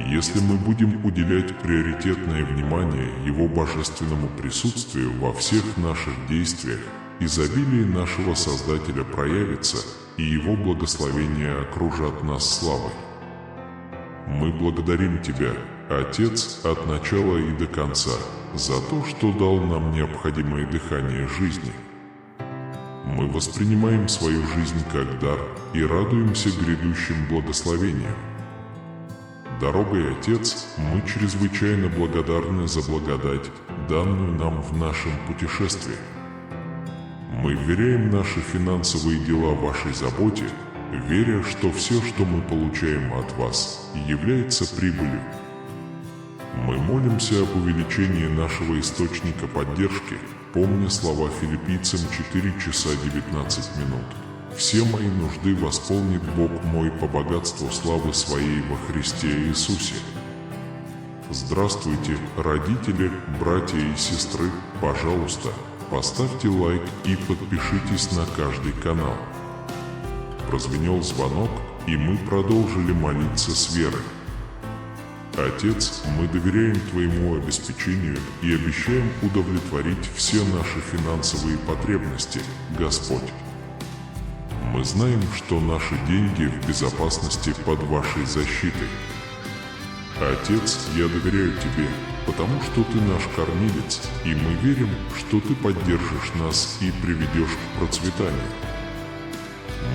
Если мы будем уделять приоритетное внимание Его божественному присутствию во всех наших действиях, изобилие нашего Создателя проявится, и Его благословения окружат нас славой. Мы благодарим Тебя, Отец, от начала и до конца, за то, что дал нам необходимое дыхание жизни. Мы воспринимаем свою жизнь как дар и радуемся грядущим благословениям. Дорогой Отец, мы чрезвычайно благодарны за благодать, данную нам в нашем путешествии. Мы вверяем наши финансовые дела Вашей заботе, веря, что все, что мы получаем от Вас, является прибылью. Мы молимся об увеличении нашего источника поддержки, помня слова Филиппийцам 4 часа 19 минут. «Все мои нужды восполнит Бог мой по богатству славы Своей во Христе Иисусе». Здравствуйте, родители, братья и сестры, пожалуйста, поставьте лайк и подпишитесь на каждый канал. Прозвенел звонок, и мы продолжили молиться с верой. Отец, мы доверяем Твоему обеспечению и обещаем удовлетворить все наши финансовые потребности, Господь. Мы знаем, что наши деньги в безопасности под Вашей защитой. Отец, я доверяю Тебе, потому что Ты наш кормилец, и мы верим, что Ты поддержишь нас и приведешь к процветанию.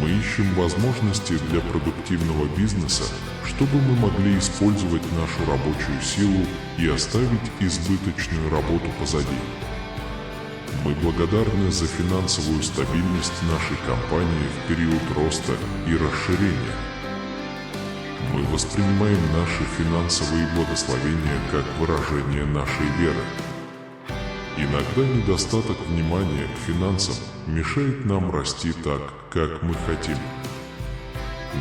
Мы ищем возможности для продуктивного бизнеса, чтобы мы могли использовать нашу рабочую силу и оставить избыточную работу позади. Мы благодарны за финансовую стабильность нашей компании в период роста и расширения. Мы воспринимаем наши финансовые благословения как выражение нашей веры. Иногда недостаток внимания к финансам мешает нам расти так, как мы хотим.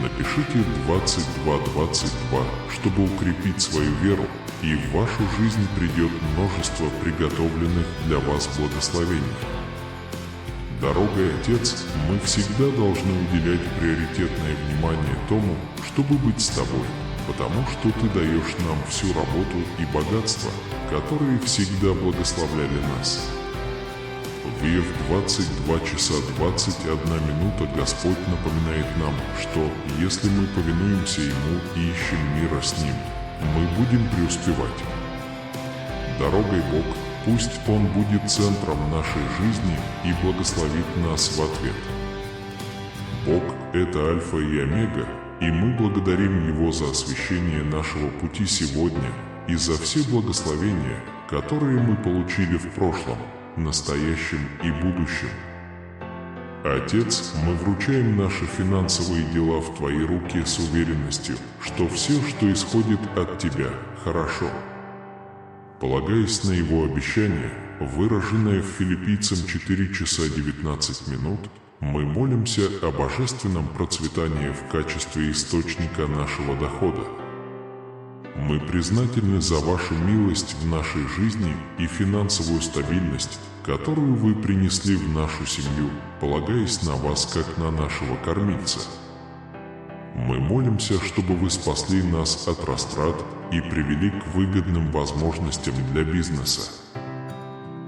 Напишите 2222, чтобы укрепить свою веру, и в вашу жизнь придет множество приготовленных для вас благословений. Дорогой Отец, мы всегда должны уделять приоритетное внимание тому, чтобы быть с Тобой, потому что Ты даешь нам всю работу и богатство, которые всегда благословляли нас. В Иов 22 часа 21 минута Господь напоминает нам, что если мы повинуемся Ему и ищем мира с Ним, мы будем преуспевать. Дорогой Бог, пусть Он будет центром нашей жизни и благословит нас в ответ. Бог – это Альфа и Омега, и мы благодарим Его за освящение нашего пути сегодня и за все благословения, которые мы получили в прошлом, настоящем и будущем. Отец, мы вручаем наши финансовые дела в Твои руки с уверенностью, что все, что исходит от Тебя, хорошо. Полагаясь на Его обещание, выраженное в Филиппийцам 4 часа 19 минут, мы молимся о божественном процветании в качестве источника нашего дохода. Мы признательны за Вашу милость в нашей жизни и финансовую стабильность, которую Вы принесли в нашу семью, полагаясь на Вас как на нашего кормильца. Мы молимся, чтобы Вы спасли нас от растрат и привели к выгодным возможностям для бизнеса.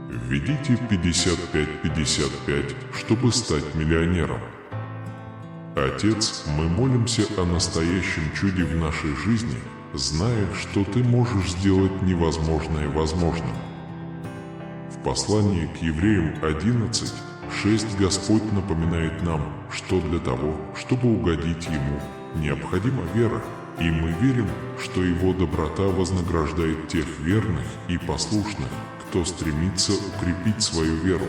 Введите 5555, чтобы стать миллионером. Отец, мы молимся о настоящем чуде в нашей жизни, зная, что Ты можешь сделать невозможное возможным. В послании к Евреям 11:6 Господь напоминает нам, что для того, чтобы угодить Ему, необходима вера, и мы верим, что Его доброта вознаграждает тех верных и послушных, кто стремится укрепить свою веру.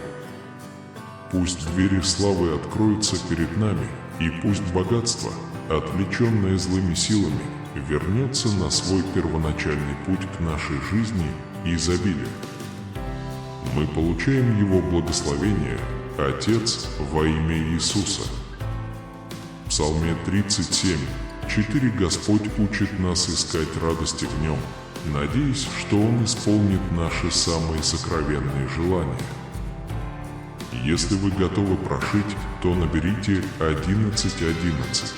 Пусть двери славы откроются перед нами, и пусть богатство, отвлеченное злыми силами, вернется на свой первоначальный путь к нашей жизни и изобилию. Мы получаем Его благословение, Отец, во имя Иисуса. В Псалме 37:4 Господь учит нас искать радости в Нем, надеясь, что Он исполнит наши самые сокровенные желания. Если вы готовы прошить, то наберите 1111.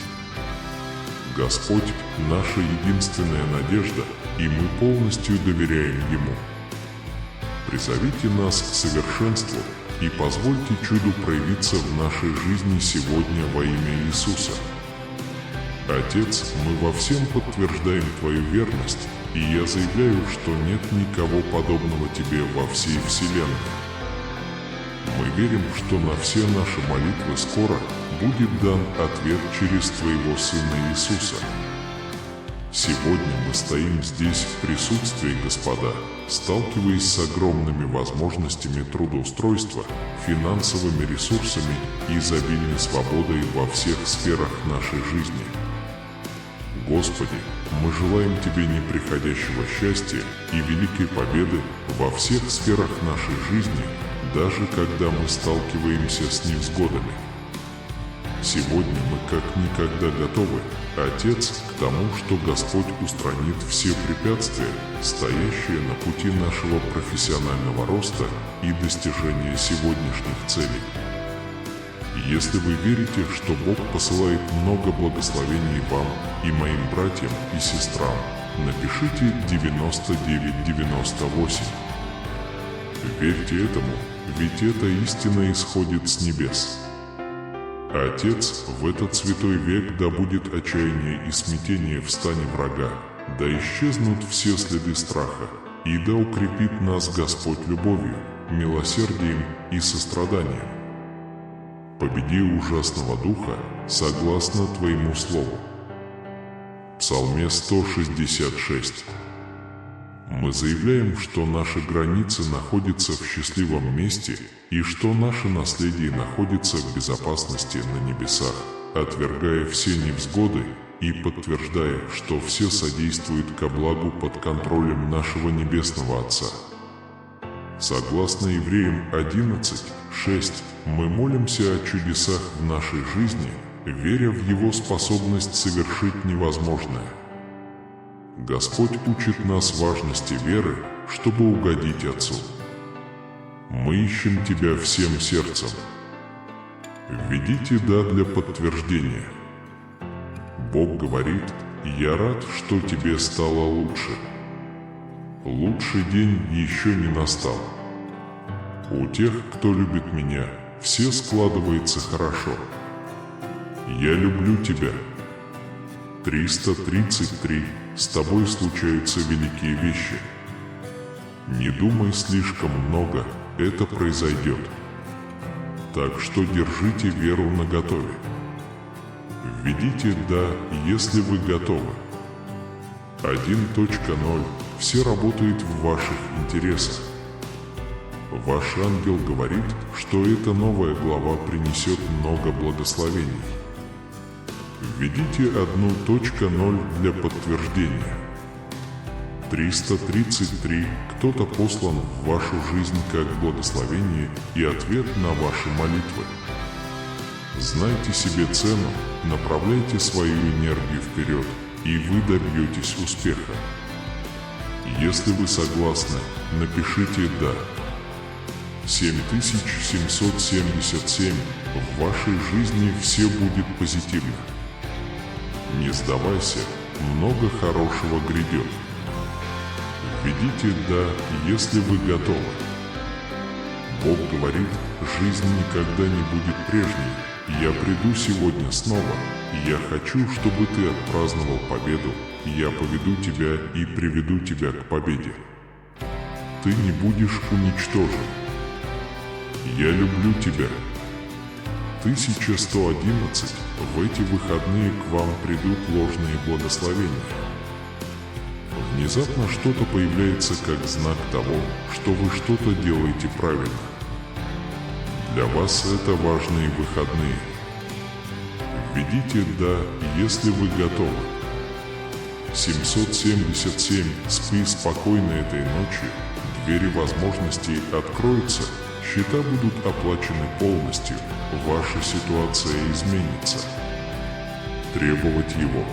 Господь – наша единственная надежда, и мы полностью доверяем Ему. Призовите нас к совершенству и позвольте чуду проявиться в нашей жизни сегодня во имя Иисуса. Отец, мы во всем подтверждаем Твою верность, и я заявляю, что нет никого подобного Тебе во всей Вселенной. Мы верим, что на все наши молитвы скоро будет дан ответ через Твоего Сына Иисуса. Сегодня мы стоим здесь в присутствии Господа, сталкиваясь с огромными возможностями трудоустройства, финансовыми ресурсами и изобильной свободой во всех сферах нашей жизни. Господи, мы желаем Тебе неприходящего счастья и великой победы во всех сферах нашей жизни, даже когда мы сталкиваемся с невзгодами. Сегодня мы как никогда готовы, Отец, к тому, что Господь устранит все препятствия, стоящие на пути нашего профессионального роста и достижения сегодняшних целей. Если вы верите, что Бог посылает много благословений вам и моим братьям и сестрам, напишите 9998. Верьте этому, ведь эта истина исходит с небес. Отец, в этот святой век да будет отчаяние и смятение в стане врага, да исчезнут все следы страха, и да укрепит нас Господь любовью, милосердием и состраданием. Победи ужасного духа, согласно Твоему слову. Псалме 166. Мы заявляем, что наши границы находятся в счастливом месте и что наше наследие находится в безопасности на небесах, отвергая все невзгоды и подтверждая, что все содействует ко благу под контролем нашего Небесного Отца. Согласно Евреям 11:6, мы молимся о чудесах в нашей жизни, веря в Его способность совершить невозможное. Господь учит нас важности веры, чтобы угодить Отцу. Мы ищем Тебя всем сердцем. Введите «да» для подтверждения. Бог говорит: «Я рад, что тебе стало лучше». Лучший день еще не настал. У тех, кто любит меня, все складывается хорошо. Я люблю тебя. 333. С тобой случаются великие вещи. Не думай слишком много, это произойдет. Так что держите веру наготове. Введите «да», если вы готовы. 1.0. Все работает в ваших интересах. Ваш ангел говорит, что эта новая глава принесет много благословений. Введите 1.0 для подтверждения. 333. Кто-то послан в вашу жизнь как благословение и ответ на ваши молитвы. Знайте себе цену, направляйте свою энергию вперед, и вы добьетесь успеха. Если вы согласны, напишите «да». 7777. В вашей жизни все будет позитивно. Не сдавайся, много хорошего грядет. Введите «да», если вы готовы. Бог говорит, жизнь никогда не будет прежней. Я приду сегодня снова. Я хочу, чтобы ты отпраздновал победу. Я поведу тебя и приведу тебя к победе. Ты не будешь уничтожен. Я люблю тебя. 1111. В эти выходные к вам придут ложные благословения. Внезапно что-то появляется как знак того, что вы что-то делаете правильно. Для вас это важные выходные. Введите «да», если вы готовы. 777. Спи спокойно этой ночью. Двери возможностей откроются. Счета будут оплачены полностью. Ваша ситуация изменится. Требовать его.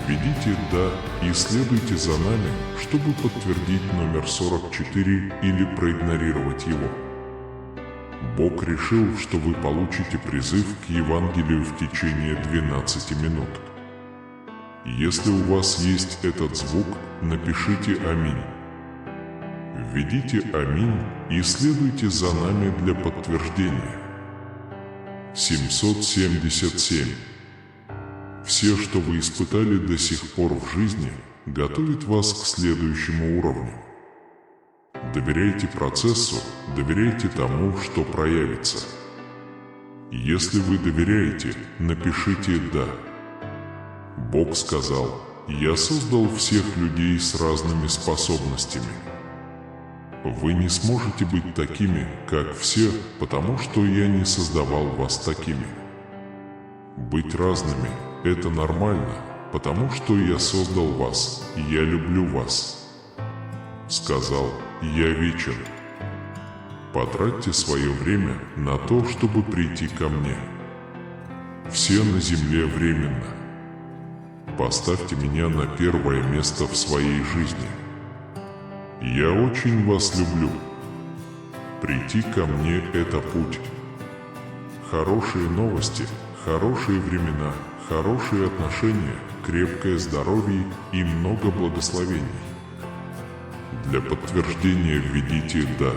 Введите «да» и следуйте за нами, чтобы подтвердить номер 44 или проигнорировать его. Бог решил, что вы получите призыв к Евангелию в течение 12 минут. Если у вас есть этот звук, напишите «Аминь». Введите «Аминь» и следуйте за нами для подтверждения. 777. Все, что вы испытали до сих пор в жизни, готовит вас к следующему уровню. Доверяйте процессу, доверяйте тому, что проявится. Если вы доверяете, напишите «Да». Бог сказал: «Я создал всех людей с разными способностями». Вы не сможете быть такими, как все, потому что я не создавал вас такими. Быть разными – это нормально, потому что я создал вас, и я люблю вас. Сказал: «Я вечен». Потратьте свое время на то, чтобы прийти ко мне. Все на земле временно. Поставьте меня на первое место в своей жизни. Я очень вас люблю. Прийти ко мне – это путь. Хорошие новости, хорошие времена, хорошие отношения, крепкое здоровье и много благословений. Для подтверждения введите «Да».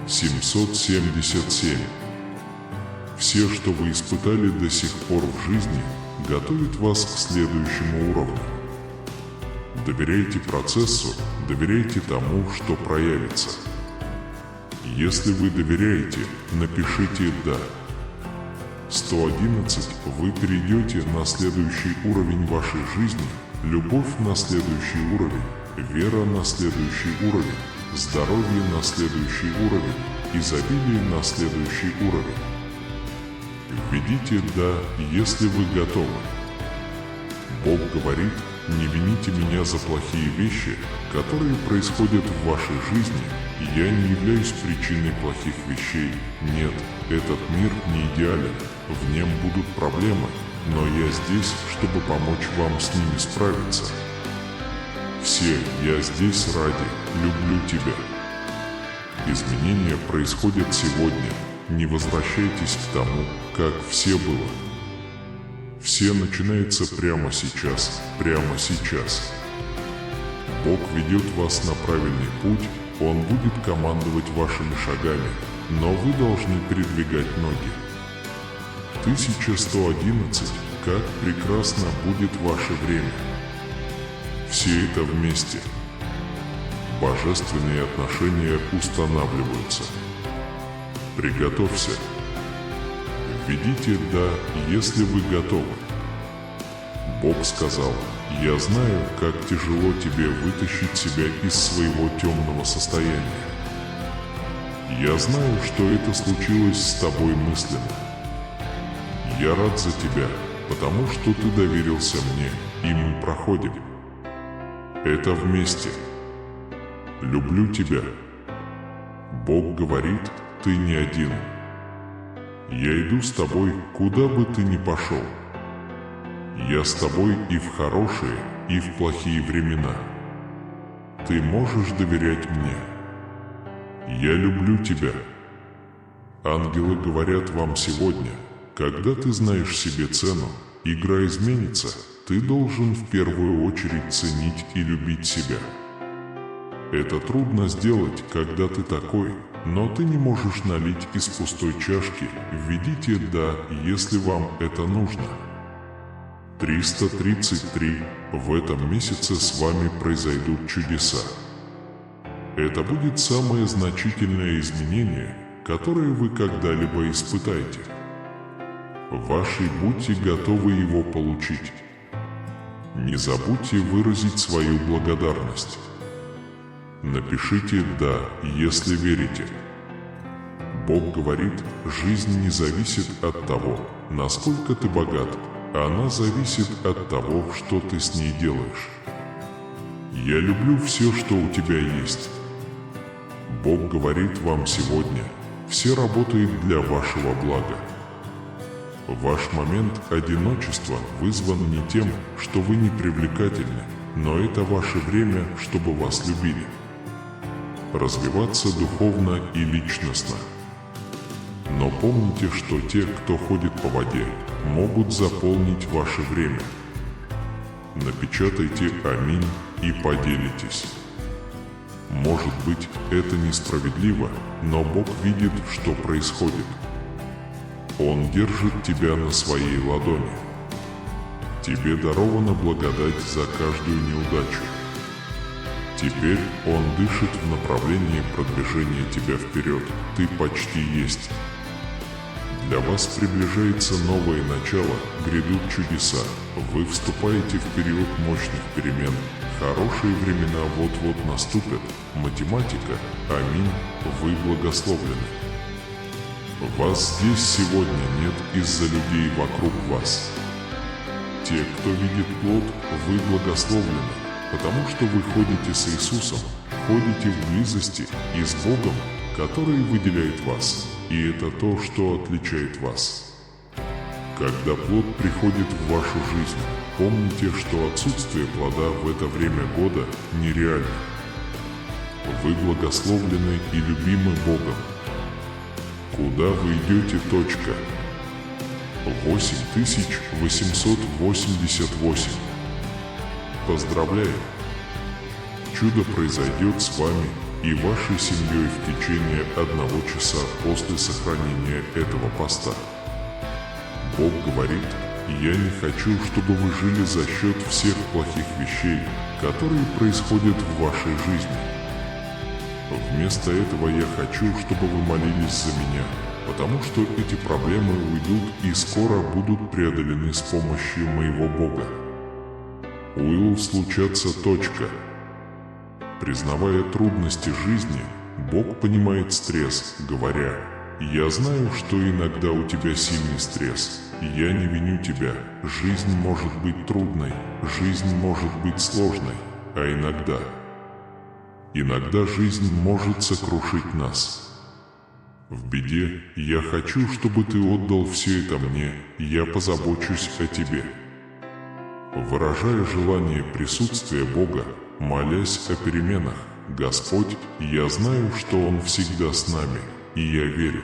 777. Все, что вы испытали до сих пор в жизни, готовит вас к следующему уровню. Доверяйте процессу, доверяйте тому, что проявится. Если вы доверяете, напишите «Да». 111. Вы перейдете на следующий уровень вашей жизни, любовь на следующий уровень, вера на следующий уровень, здоровье на следующий уровень, изобилие на следующий уровень. Введите «Да», если вы готовы. Бог говорит: «Не вините меня за плохие вещи, которые происходят в вашей жизни, и я не являюсь причиной плохих вещей. Нет, этот мир не идеален, в нем будут проблемы, но я здесь, чтобы помочь вам с ними справиться. Все, я здесь ради, люблю тебя». Изменения происходят сегодня, не возвращайтесь к тому, как все было. Все начинается прямо сейчас, прямо сейчас. Бог ведет вас на правильный путь, Он будет командовать вашими шагами, но вы должны передвигать ноги. 1111. Как прекрасно будет ваше время. Все это вместе. Божественные отношения устанавливаются. Приготовься. Введите «Да», если вы готовы. Бог сказал: «Я знаю, как тяжело тебе вытащить себя из своего темного состояния. Я знаю, что это случилось с тобой мысленно. Я рад за тебя, потому что ты доверился мне, и мы проходим. Это вместе. Люблю тебя». Бог говорит: «Ты не один. Я иду с тобой, куда бы ты ни пошел. Я с тобой и в хорошие, и в плохие времена. Ты можешь доверять мне. Я люблю тебя». Ангелы говорят вам сегодня: когда ты знаешь себе цену, игра изменится, ты должен в первую очередь ценить и любить себя. Это трудно сделать, когда ты такой, но ты не можешь налить из пустой чашки. Введите «Да», если вам это нужно. 333. В этом месяце с вами произойдут чудеса. Это будет самое значительное изменение, которое вы когда-либо испытаете. Ваши будьте готовы его получить. Не забудьте выразить свою благодарность. Напишите «Да», если верите. Бог говорит: жизнь не зависит от того, насколько ты богат, она зависит от того, что ты с ней делаешь. Я люблю все, что у тебя есть. Бог говорит вам сегодня: все работает для вашего блага. Ваш момент одиночества вызван не тем, что вы не привлекательны, но это ваше время, чтобы вас любили. Развиваться духовно и личностно. Но помните, что те, кто ходит по воде, могут заполнить ваше время. напечатайте «Аминь» и поделитесь. Может быть, это несправедливо, но Бог видит, что происходит. Он держит тебя на своей ладони. Тебе дарована благодать за каждую неудачу. Теперь Он дышит в направлении продвижения тебя вперед. Ты почти есть. Для вас приближается новое начало, грядут чудеса. Вы вступаете в период мощных перемен. Хорошие времена вот-вот наступят. Математика, аминь, вы благословлены. Вас здесь сегодня нет из-за людей вокруг вас. Те, кто видит плод, вы благословлены, потому что вы ходите с Иисусом, ходите в близости и с Богом, который выделяет вас, и это то, что отличает вас. Когда плод приходит в вашу жизнь, помните, что отсутствие плода в это время года нереально. Вы благословлены и любимы Богом. Куда вы идете? 8888. Поздравляю! Чудо произойдет с вами и вашей семьей в течение 1 часа после сохранения этого поста. Бог говорит: «Я не хочу, чтобы вы жили за счет всех плохих вещей, которые происходят в вашей жизни. Вместо этого я хочу, чтобы вы молились за меня, потому что эти проблемы уйдут и скоро будут преодолены с помощью моего Бога. Will случаться. Признавая трудности жизни, Бог понимает стресс, говоря: «Я знаю, что иногда у тебя сильный стресс. Я не виню тебя. Жизнь может быть трудной, жизнь может быть сложной, а иногда жизнь может сокрушить нас. В беде я хочу, чтобы ты отдал все это мне, я позабочусь о тебе». Выражая желание присутствия Бога, молясь о переменах: «Господь, я знаю, что Он всегда с нами, и я верю.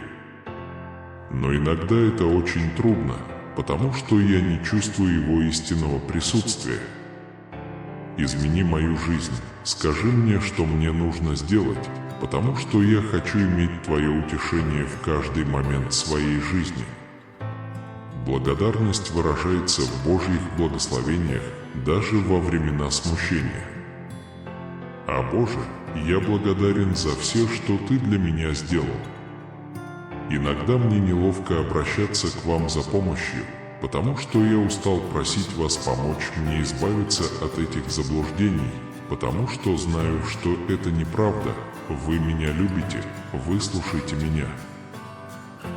Но иногда это очень трудно, потому что я не чувствую Его истинного присутствия. Измени мою жизнь, скажи мне, что мне нужно сделать, потому что я хочу иметь Твое утешение в каждый момент своей жизни». Благодарность выражается в Божьих благословениях даже во времена смущения. «О Боже, я благодарен за все, что Ты для меня сделал. Иногда мне неловко обращаться к вам за помощью, потому что я устал просить вас помочь мне избавиться от этих заблуждений, потому что знаю, что это неправда. Вы меня любите, выслушайте меня.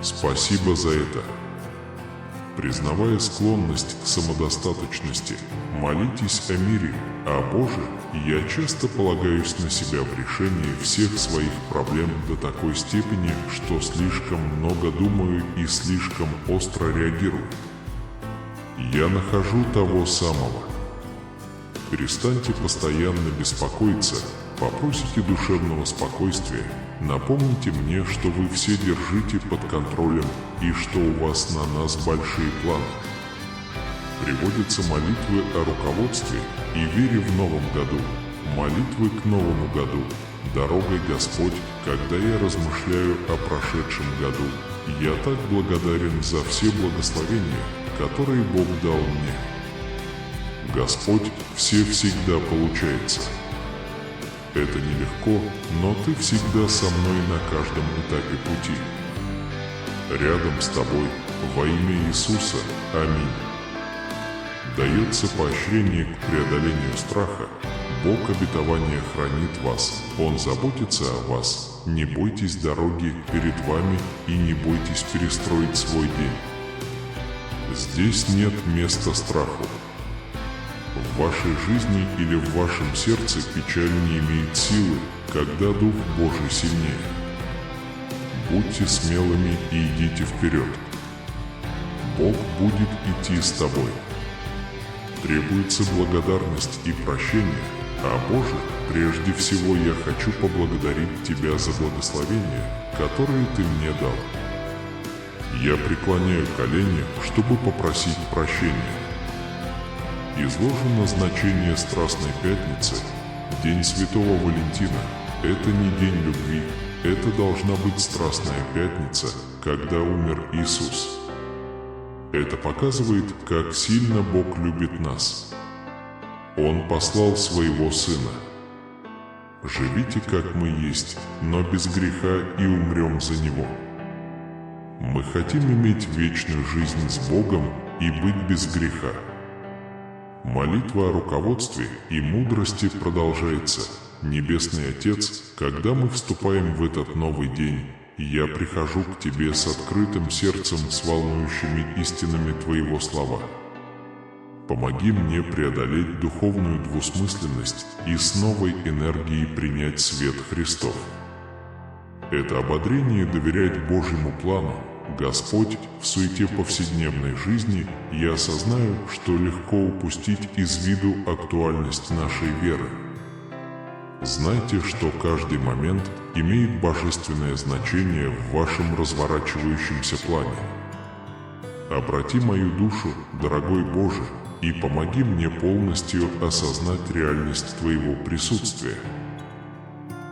Спасибо за это». Признавая склонность к самодостаточности, молитесь о мире. «О Боже, я часто полагаюсь на себя в решении всех своих проблем до такой степени, что слишком много думаю и слишком остро реагирую. Я нахожу того самого». Перестаньте постоянно беспокоиться, попросите душевного спокойствия, напомните мне, что вы все держите под контролем и что у вас на нас большие планы. Приводятся молитвы о руководстве и вере в новом году, молитвы к новому году. «Дорогой Господь, когда я размышляю о прошедшем году, я так благодарен за все благословения, которые Бог дал мне. Господь, все всегда получается. Это нелегко, но Ты всегда со мной на каждом этапе пути. Рядом с Тобой, во имя Иисуса. Аминь». Дается поощрение к преодолению страха. Бог обетования хранит вас, Он заботится о вас. Не бойтесь дороги перед вами и не бойтесь перестроить свой день. Здесь нет места страху. В вашей жизни или в вашем сердце печаль не имеет силы, когда Дух Божий сильнее. Будьте смелыми и идите вперед. Бог будет идти с тобой. Требуется благодарность и прощение. «О Боже, прежде всего я хочу поблагодарить Тебя за благословения, которые Ты мне дал. Я преклоняю колени, чтобы попросить прощения. Изложено значение Страстной Пятницы. День Святого Валентина – это не день любви, это должна быть Страстная Пятница, когда умер Иисус. Это показывает, как сильно Бог любит нас. Он послал Своего Сына. Живите, как мы есть, но без греха, и умрем за Него. Мы хотим иметь вечную жизнь с Богом и быть без греха. Молитва о руководстве и мудрости продолжается. Небесный Отец, когда мы вступаем в этот новый день, я прихожу к Тебе с открытым сердцем, с волнующими истинами Твоего слова. Помоги мне преодолеть духовную двусмысленность и с новой энергией принять свет Христов. Это ободрение доверять Божьему плану. Господь, в суете повседневной жизни я осознаю, что легко упустить из виду актуальность нашей веры. Знайте, что каждый момент имеет божественное значение в вашем разворачивающемся плане. Обрати мою душу, дорогой Боже, и помоги мне полностью осознать реальность Твоего присутствия.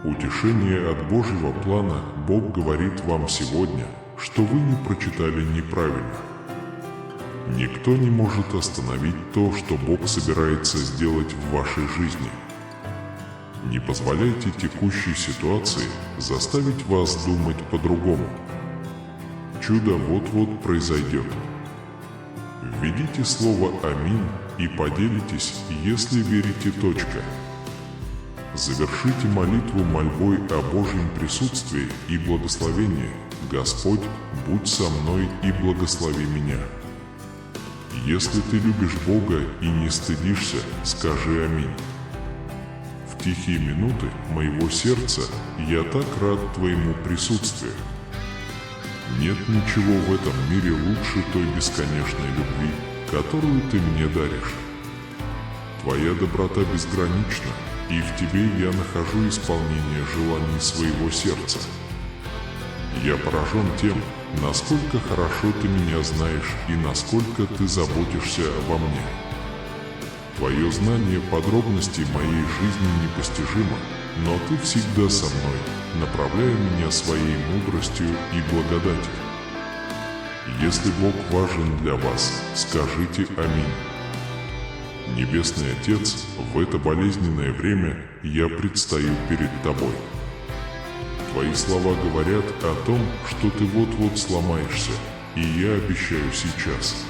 Утешение от Божьего плана Бог говорит вам сегодня, что вы не прочитали неправильно. Никто не может остановить то, что Бог собирается сделать в вашей жизни. Не позволяйте текущей ситуации заставить вас думать по-другому. Чудо вот-вот произойдет. Введите слово «Аминь» и поделитесь, если верите. Завершите молитву мольбой о Божьем присутствии и благословении. Господь, будь со мной и благослови меня. Если ты любишь Бога и не стыдишься, скажи «Аминь». В тихие минуты моего сердца я так рад Твоему присутствию. Нет ничего в этом мире лучше той бесконечной любви, которую Ты мне даришь. Твоя доброта безгранична, и в Тебе я нахожу исполнение желаний своего сердца. Я поражен тем, насколько хорошо Ты меня знаешь и насколько Ты заботишься обо мне. Твое знание подробностей моей жизни непостижимо, но Ты всегда со мной, направляя меня своей мудростью и благодатью. Если Бог важен для вас, скажите «Аминь». Небесный Отец, в это болезненное время я предстаю перед Тобой. Твои слова говорят о том, что Ты вот-вот сломаешься, и я обещаю сейчас.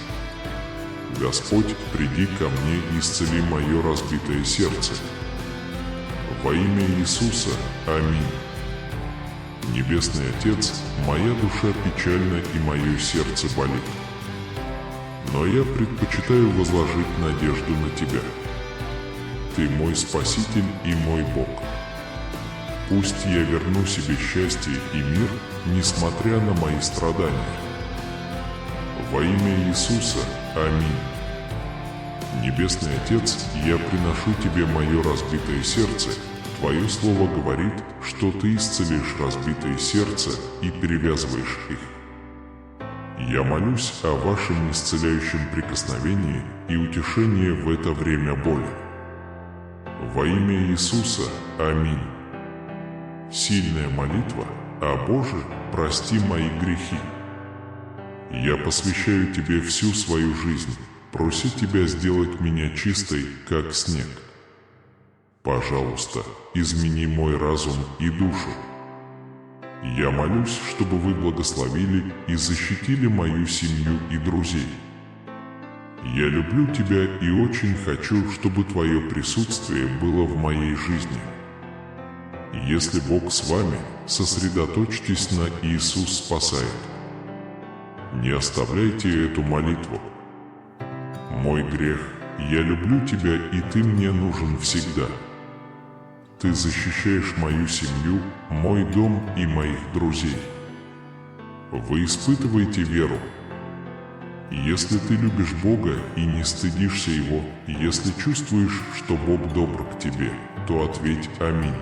Господь, приди ко мне и исцели мое разбитое сердце. Во имя Иисуса, аминь. Небесный Отец, моя душа печальна и мое сердце болит. Но я предпочитаю возложить надежду на Тебя. Ты мой Спаситель и мой Бог. Пусть я верну себе счастье и мир, несмотря на мои страдания. Во имя Иисуса, аминь. Небесный Отец, я приношу Тебе мое разбитое сердце. Твое Слово говорит, что Ты исцелишь разбитое сердце и перевязываешь их. Я молюсь о Вашем исцеляющем прикосновении и утешении в это время боли. Во имя Иисуса, аминь. Сильная молитва, о Боже, прости мои грехи. Я посвящаю Тебе всю свою жизнь, прося Тебя сделать меня чистой, как снег. Пожалуйста, измени мой разум и душу. Я молюсь, чтобы Вы благословили и защитили мою семью и друзей. Я люблю Тебя и очень хочу, чтобы Твое присутствие было в моей жизни. Если Бог с вами, сосредоточьтесь на «Иисус спасает». Не оставляйте эту молитву. Мой грех, я люблю Тебя, и Ты мне нужен всегда. Ты защищаешь мою семью, мой дом и моих друзей. Вы испытываете веру. Если ты любишь Бога и не стыдишься Его, если чувствуешь, что Бог добр к тебе, то ответь «Аминь».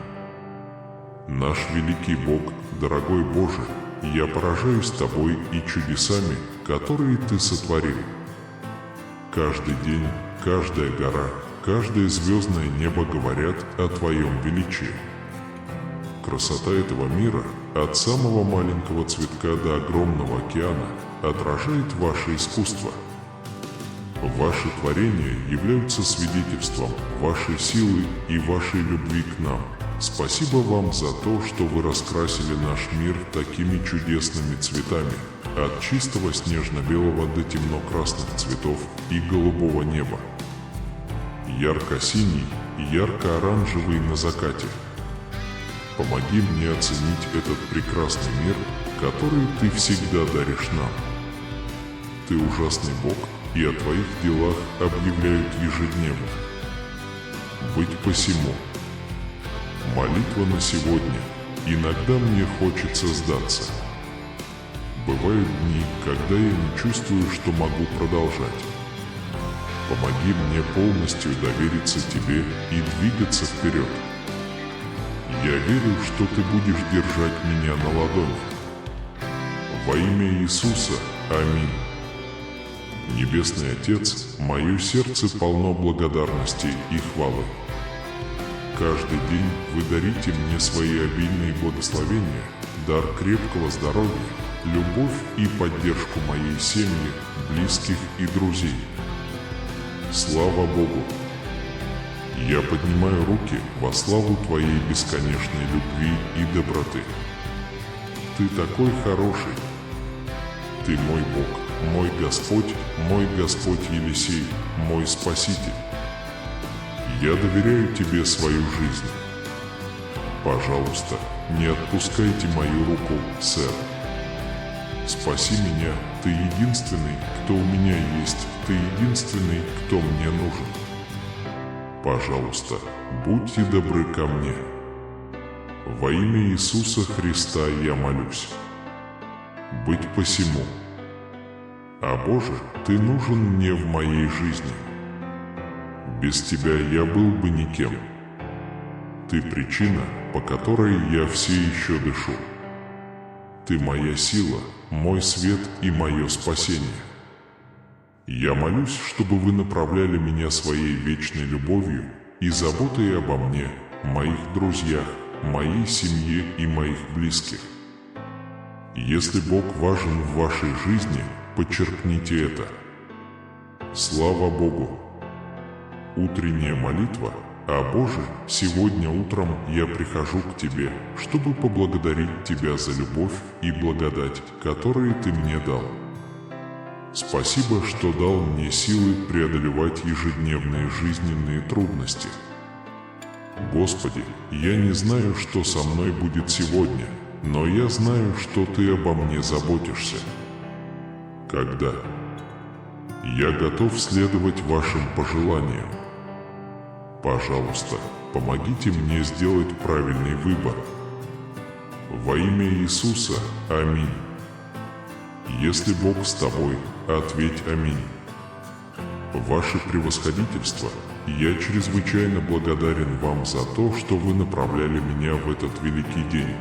Наш великий Бог, дорогой Боже, я поражаюсь Тобой и чудесами, которые Ты сотворил. Каждый день, каждая гора, каждое звездное небо говорят о Твоем величии. Красота этого мира, от самого маленького цветка до огромного океана, отражает ваше искусство. Ваши творения являются свидетельством вашей силы и вашей любви к нам. Спасибо вам за то, что вы раскрасили наш мир такими чудесными цветами, от чистого снежно-белого до темно-красных цветов и голубого неба. Ярко-синий и ярко-оранжевый на закате. Помоги мне оценить этот прекрасный мир, который Ты всегда даришь нам. Ты ужасный Бог, и о Твоих делах объявляют ежедневно. Быть посему. Молитва на сегодня. Иногда мне хочется сдаться. Бывают дни, когда я не чувствую, что могу продолжать. Помоги мне полностью довериться Тебе и двигаться вперед. Я верю, что Ты будешь держать меня на ладони. Во имя Иисуса. Аминь. Небесный Отец, мое сердце полно благодарности и хвалы. Каждый день вы дарите мне свои обильные благословения, дар крепкого здоровья, любовь и поддержку моей семьи, близких и друзей. Слава Богу! Я поднимаю руки во славу Твоей бесконечной любви и доброты. Ты такой хороший. Ты мой Бог, мой Господь Елисей, мой Спаситель. Я доверяю Тебе свою жизнь. Пожалуйста, не отпускайте мою руку, сэр. Спаси меня, Ты единственный, кто у меня есть, Ты единственный, кто мне нужен. Пожалуйста, будьте добры ко мне. Во имя Иисуса Христа я молюсь. Быть посему. А Боже, Ты нужен мне в моей жизни. Без Тебя я был бы никем. Ты причина, по которой я все еще дышу. Ты моя сила, мой свет и мое спасение. Я молюсь, чтобы Вы направляли меня своей вечной любовью и заботой обо мне, моих друзьях, моей семье и моих близких. Если Бог важен в вашей жизни, подчеркните это. Слава Богу! Утренняя молитва. А Боже, сегодня утром я прихожу к Тебе, чтобы поблагодарить Тебя за любовь и благодать, которые Ты мне дал. Спасибо, что дал мне силы преодолевать ежедневные жизненные трудности. Господи, я не знаю, что со мной будет сегодня, но я знаю, что Ты обо мне заботишься. Когда? Я готов следовать Вашим пожеланиям. Пожалуйста, помогите мне сделать правильный выбор. Во имя Иисуса. Аминь. Если Бог с тобой, ответь аминь. Ваше превосходительство, я чрезвычайно благодарен вам за то, что вы направляли меня в этот великий день.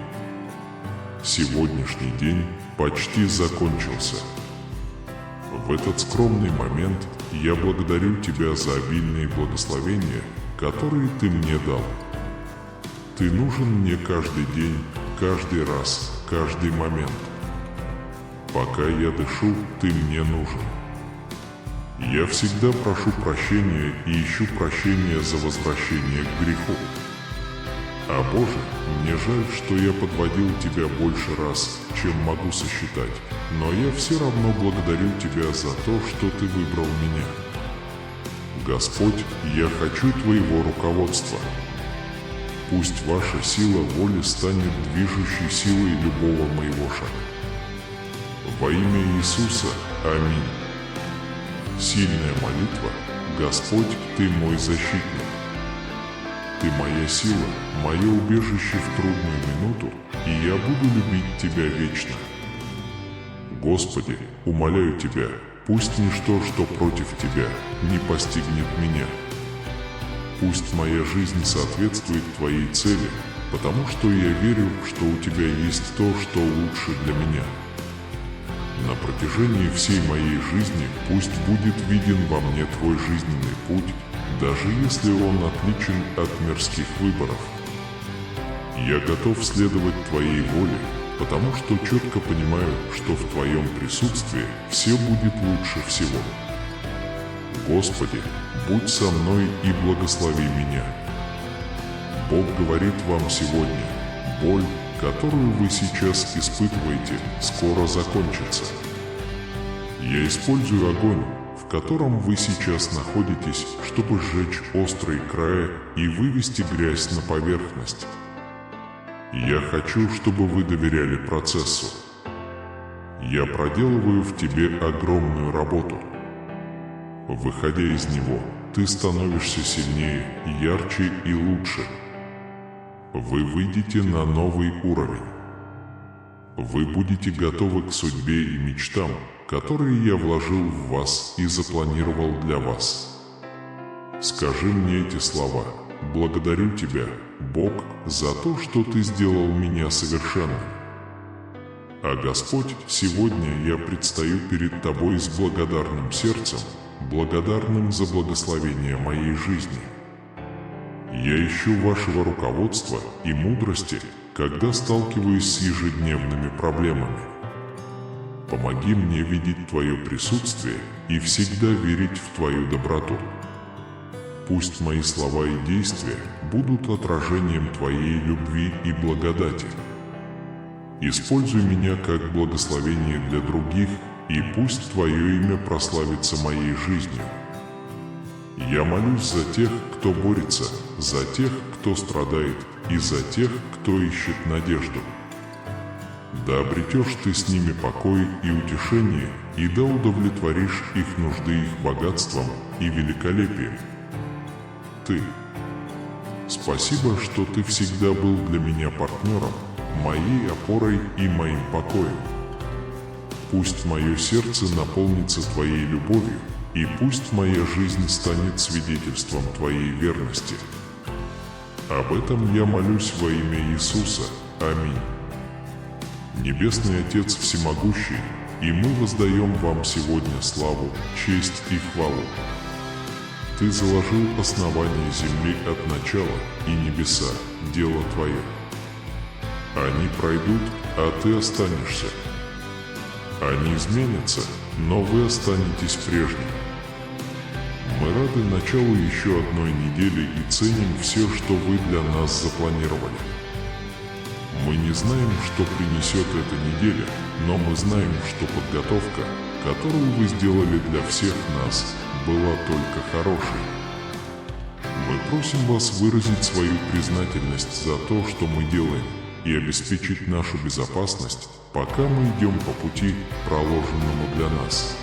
Сегодняшний день почти закончился. В этот скромный момент я благодарю Тебя за обильные благословения, которые Ты мне дал. Ты нужен мне каждый день, каждый раз, каждый момент. Пока я дышу, Ты мне нужен. Я всегда прошу прощения и ищу прощения за возвращение к греху. А Боже, мне жаль, что я подводил Тебя больше раз, чем могу сосчитать, но я все равно благодарю Тебя за то, что Ты выбрал меня. Господь, я хочу Твоего руководства. Пусть Ваша сила воли станет движущей силой любого моего шага. Во имя Иисуса. Аминь. Сильная молитва. Господь, Ты мой защитник. Ты моя сила, мое убежище в трудную минуту, и я буду любить Тебя вечно. Господи, умоляю Тебя, пусть ничто, что против Тебя, не постигнет меня. Пусть моя жизнь соответствует Твоей цели, потому что я верю, что у Тебя есть то, что лучше для меня. На протяжении всей моей жизни пусть будет виден во мне Твой жизненный путь, даже если он отличен от мирских выборов. Я готов следовать Твоей воле, потому что четко понимаю, что в Твоем присутствии все будет лучше всего. Господи, будь со мной и благослови меня. Бог говорит вам сегодня: боль, которую вы сейчас испытываете, скоро закончится. Я использую огонь, в котором вы сейчас находитесь, чтобы сжечь острые края и вывести грязь на поверхность. Я хочу, чтобы вы доверяли процессу. Я проделываю в тебе огромную работу. Выходя из него, ты становишься сильнее, ярче и лучше. Вы выйдете на новый уровень. Вы будете готовы к судьбе и мечтам, которые я вложил в вас и запланировал для вас. Скажи мне эти слова: благодарю Тебя, Бог, за то, что Ты сделал меня совершенным. А Господь, сегодня я предстаю перед Тобой с благодарным сердцем, благодарным за благословение моей жизни. Я ищу Вашего руководства и мудрости, когда сталкиваюсь с ежедневными проблемами. Помоги мне видеть Твое присутствие и всегда верить в Твою доброту. Пусть мои слова и действия будут отражением Твоей любви и благодати. Используй меня как благословение для других, и пусть Твое имя прославится моей жизнью. Я молюсь за тех, кто борется, за тех, кто страдает, и за тех, кто ищет надежду. Да обретешь Ты с ними покой и утешение, и да удовлетворишь их нужды их богатством и великолепием. Ты. Спасибо, что Ты всегда был для меня партнером, моей опорой и моим покоем. Пусть мое сердце наполнится Твоей любовью, и пусть моя жизнь станет свидетельством Твоей верности. Об этом я молюсь во имя Иисуса. Аминь. Небесный Отец Всемогущий, и мы воздаем Вам сегодня славу, честь и хвалу. Ты заложил основание земли от начала, и небеса – дело Твое. Они пройдут, а Ты останешься. Они изменятся, но Вы останетесь прежним. Мы рады началу еще одной недели и ценим все, что Вы для нас запланировали. Мы не знаем, что принесет эта неделя, но мы знаем, что подготовка, которую Вы сделали для всех нас, была только хорошей. Мы просим Вас выразить свою признательность за то, что мы делаем, и обеспечить нашу безопасность, пока мы идем по пути, проложенному для нас.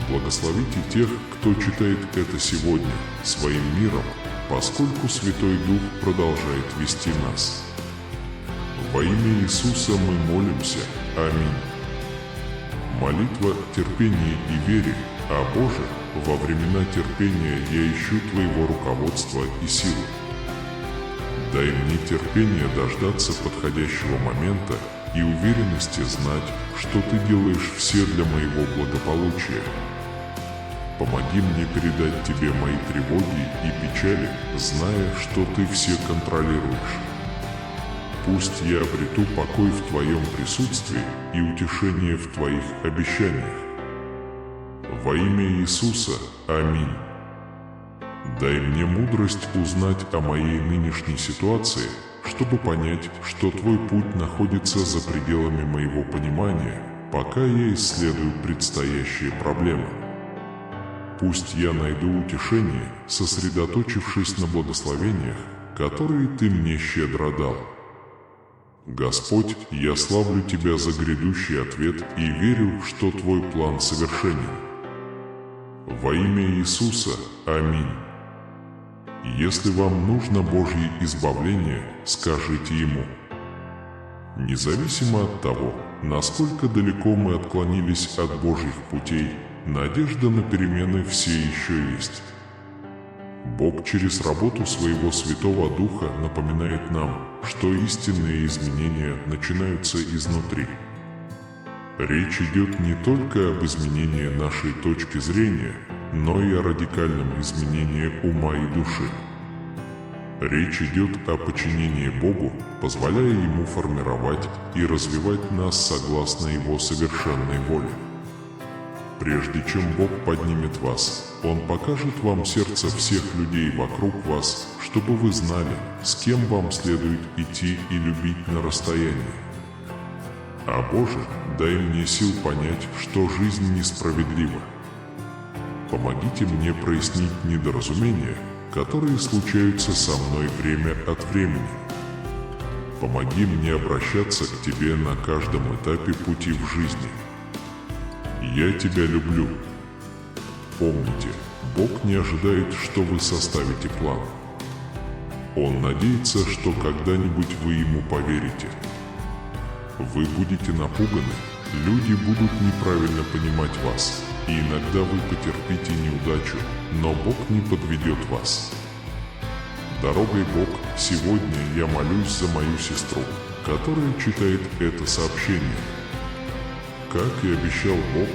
Благословите тех, кто читает это сегодня, своим миром, поскольку Святой Дух продолжает вести нас. Во имя Иисуса мы молимся. Аминь. Молитва, терпение и вере. А Боже, во времена терпения я ищу Твоего руководства и силы. Дай мне терпение дождаться подходящего момента и уверенности знать, что Ты делаешь все для моего благополучия. Помоги мне передать Тебе мои тревоги и печали, зная, что Ты все контролируешь. Пусть я обрету покой в Твоем присутствии и утешение в Твоих обещаниях. Во имя Иисуса. Аминь. Дай мне мудрость узнать о моей нынешней ситуации, чтобы понять, что Твой путь находится за пределами моего понимания, пока я исследую предстоящие проблемы. Пусть я найду утешение, сосредоточившись на благословениях, которые Ты мне щедро дал. Господь, я славлю Тебя за грядущий ответ и верю, что Твой план совершенен. Во имя Иисуса. Аминь. Если вам нужно Божье избавление, скажите Ему. Независимо от того, насколько далеко мы отклонились от Божьих путей, надежда на перемены все еще есть. Бог через работу Своего Святого Духа напоминает нам, что истинные изменения начинаются изнутри. Речь идет не только об изменении нашей точки зрения, но и о радикальном изменении ума и души. Речь идет о подчинении Богу, позволяя Ему формировать и развивать нас согласно Его совершенной воле. Прежде чем Бог поднимет вас, Он покажет вам сердце всех людей вокруг вас, чтобы вы знали, с кем вам следует идти и любить на расстоянии. А Боже, дай мне сил понять, что жизнь несправедлива. Помогите мне прояснить недоразумения, которые случаются со мной время от времени. Помоги мне обращаться к Тебе на каждом этапе пути в жизни. Я Тебя люблю. Помните, Бог не ожидает, что вы составите план. Он надеется, что когда-нибудь вы Ему поверите. Вы будете напуганы, люди будут неправильно понимать вас, и иногда вы потерпите неудачу, но Бог не подведет вас. Дорогой Бог, сегодня я молюсь за мою сестру, которая читает это сообщение. Как и обещал Бог,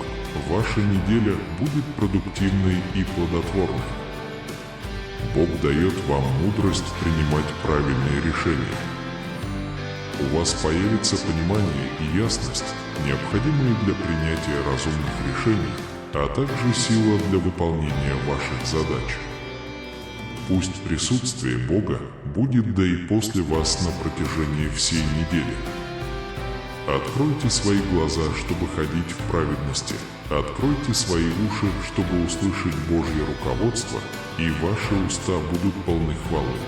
ваша неделя будет продуктивной и плодотворной. Бог дает вам мудрость принимать правильные решения. У вас появится понимание и ясность, необходимые для принятия разумных решений, а также сила для выполнения ваших задач. Пусть присутствие Бога будет да и после вас на протяжении всей недели. Откройте свои глаза, чтобы ходить в праведности. Откройте свои уши, чтобы услышать Божье руководство, и ваши уста будут полны хвалы.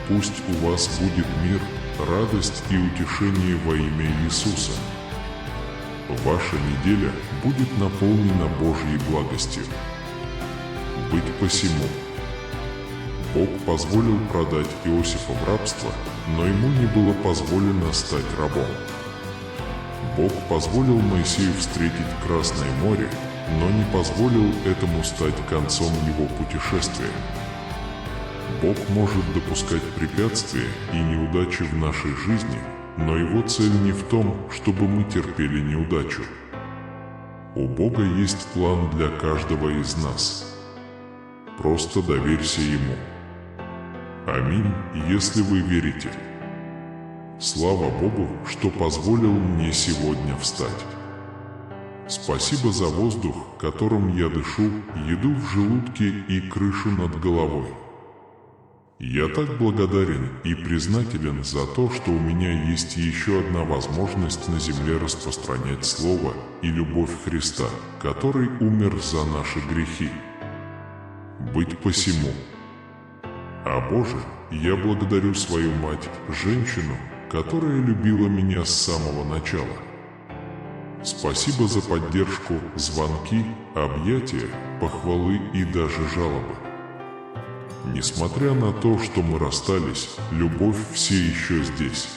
Пусть у вас будет мир, радость и утешение во имя Иисуса. Ваша неделя будет наполнена Божьей благостью. Быть посему. Бог позволил продать Иосифа в рабство, но ему не было позволено стать рабом. Бог позволил Моисею встретить Красное море, но не позволил этому стать концом его путешествия. Бог может допускать препятствия и неудачи в нашей жизни, но его цель не в том, чтобы мы терпели неудачу. У Бога есть план для каждого из нас. Просто доверься Ему. Аминь, если вы верите. Слава Богу, что позволил мне сегодня встать. Спасибо за воздух, которым я дышу, еду в желудке и крышу над головой. Я так благодарен и признателен за то, что у меня есть еще одна возможность на земле распространять Слово и любовь Христа, который умер за наши грехи. Быть посему. А Боже, я благодарю свою мать, женщину, которая любила меня с самого начала. Спасибо за поддержку, звонки, объятия, похвалы и даже жалобы. Несмотря на то, что мы расстались, любовь все еще здесь.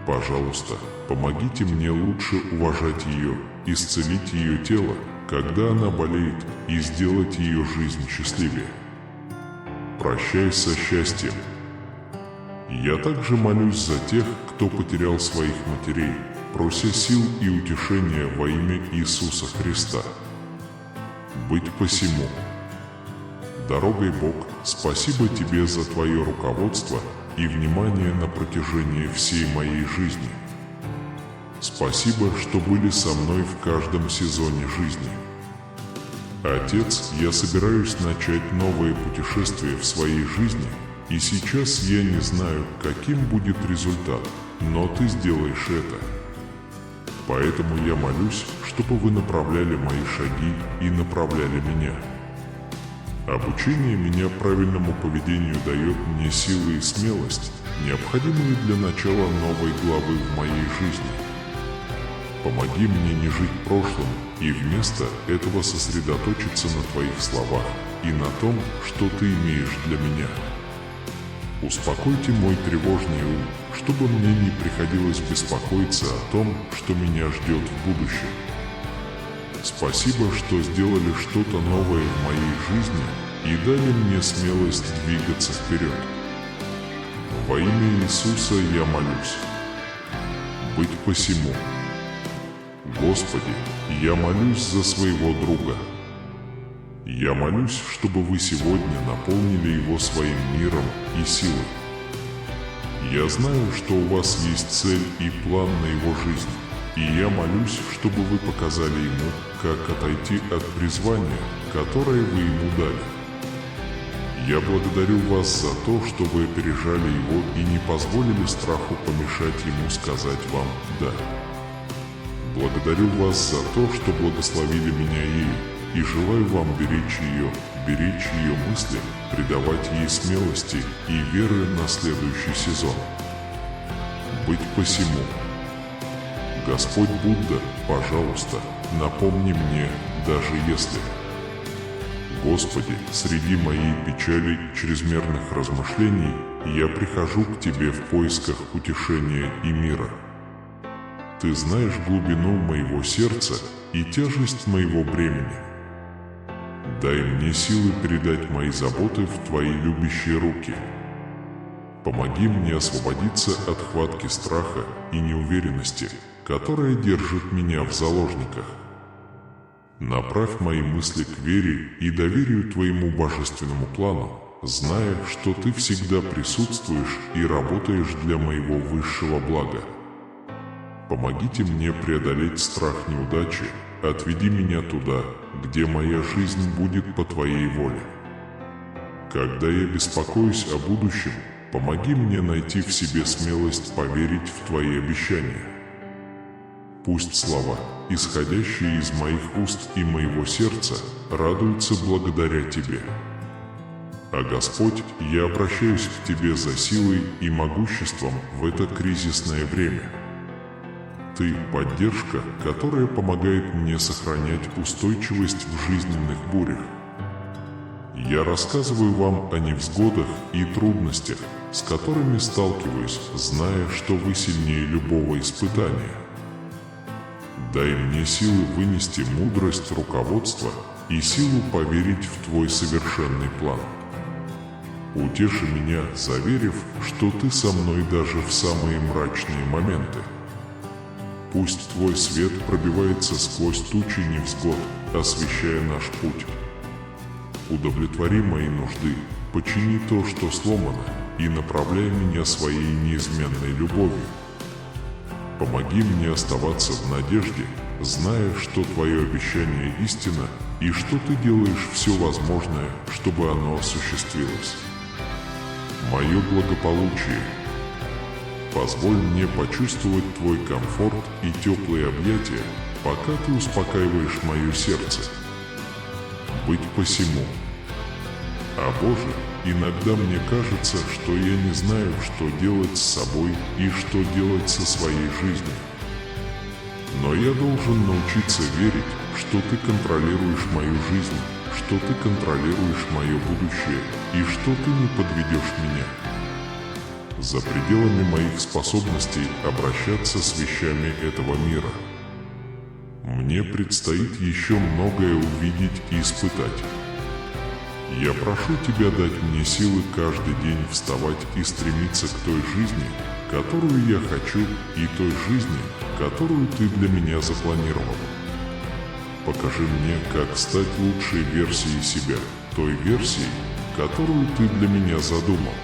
Пожалуйста, помогите мне лучше уважать ее, исцелить ее тело, когда она болеет, и сделать ее жизнь счастливее. Прощай со счастьем. Я также молюсь за тех, кто потерял своих матерей, прося сил и утешения во имя Иисуса Христа. Быть посему. Дорогой Бог, спасибо Тебе за Твое руководство и внимание на протяжении всей моей жизни. Спасибо, что были со мной в каждом сезоне жизни. Отец, я собираюсь начать новое путешествие в своей жизни, и сейчас я не знаю, каким будет результат, но Ты сделаешь это. Поэтому я молюсь, чтобы Вы направляли мои шаги и направляли меня. Обучение меня правильному поведению дает мне силы и смелость, необходимые для начала новой главы в моей жизни. Помоги мне не жить прошлым и вместо этого сосредоточиться на Твоих словах и на том, что Ты имеешь для меня. Успокойте мой тревожный ум, чтобы мне не приходилось беспокоиться о том, что меня ждет в будущем. Спасибо, что сделали что-то новое в моей жизни и дали мне смелость двигаться вперед. Во имя Иисуса я молюсь. Быть посему. Господи, я молюсь за своего друга. Я молюсь, чтобы вы сегодня наполнили его своим миром и силой. Я знаю, что у вас есть цель и план на его жизнь, и я молюсь, чтобы вы показали ему, как отойти от призвания, которое вы ему дали. Я благодарю вас за то, что вы опережали его и не позволили страху помешать ему сказать вам «да». Благодарю вас за то, что благословили меня ею, и желаю вам беречь ее мысли, придавать ей смелости и веры на следующий сезон. Быть посему. Господь Будда, пожалуйста, напомни мне, даже если... Господи, среди моей печали и чрезмерных размышлений я прихожу к Тебе в поисках утешения и мира. Ты знаешь глубину моего сердца и тяжесть моего бремени. Дай мне силы передать мои заботы в Твои любящие руки. Помоги мне освободиться от хватки страха и неуверенности, которая держит меня в заложниках. Направь мои мысли к вере и доверию Твоему божественному плану, зная, что Ты всегда присутствуешь и работаешь для моего высшего блага. Помогите мне преодолеть страх неудачи, отведи меня туда, где моя жизнь будет по Твоей воле. Когда я беспокоюсь о будущем, помоги мне найти в себе смелость поверить в Твои обещания. Пусть слова, исходящие из моих уст и моего сердца, радуются благодаря Тебе. А Господь, я обращаюсь к Тебе за силой и могуществом в это кризисное время. Ты – поддержка, которая помогает мне сохранять устойчивость в жизненных бурях. Я рассказываю вам о невзгодах и трудностях, с которыми сталкиваюсь, зная, что вы сильнее любого испытания. Дай мне силы вынести мудрость руководства и силу поверить в Твой совершенный план. Утеши меня, заверив, что Ты со мной даже в самые мрачные моменты. Пусть Твой свет пробивается сквозь тучи невзгод, освещая наш путь. Удовлетвори мои нужды, почини то, что сломано, и направляй меня своей неизменной любовью. Помоги мне оставаться в надежде, зная, что Твое обещание истина и что Ты делаешь все возможное, чтобы оно осуществилось. Мое благополучие. Позволь мне почувствовать Твой комфорт и теплые объятия, пока Ты успокаиваешь мое сердце. Быть посему. О Боже, иногда мне кажется, что я не знаю, что делать с собой и что делать со своей жизнью. Но я должен научиться верить, что Ты контролируешь мою жизнь, что Ты контролируешь мое будущее и что Ты не подведешь меня. За пределами моих способностей обращаться с вещами этого мира. Мне предстоит еще многое увидеть и испытать. Я прошу Тебя дать мне силы каждый день вставать и стремиться к той жизни, которую я хочу, и той жизни, которую Ты для меня запланировал. Покажи мне, как стать лучшей версией себя, той версией, которую Ты для меня задумал.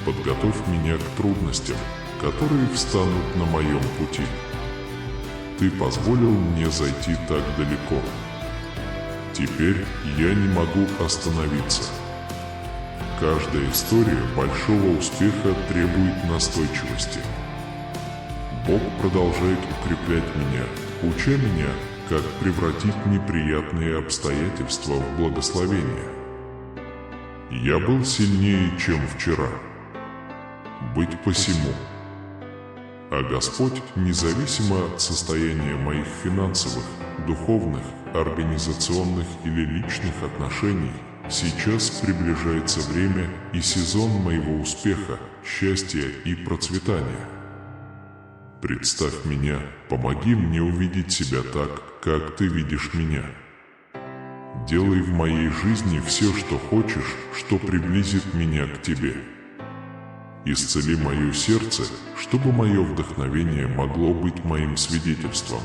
Подготовь меня к трудностям, которые встанут на моем пути. Ты позволил мне зайти так далеко. Теперь я не могу остановиться. Каждая история большого успеха требует настойчивости. Бог продолжает укреплять меня, уча меня, как превратить неприятные обстоятельства в благословение. Я был сильнее, чем вчера. Быть посему. А Господь, независимо от состояния моих финансовых, духовных, организационных или личных отношений, сейчас приближается время и сезон моего успеха, счастья и процветания. Представь меня, помоги мне увидеть себя так, как Ты видишь меня. Делай в моей жизни все, что хочешь, что приблизит меня к Тебе. Исцели мое сердце, чтобы мое вдохновение могло быть моим свидетельством.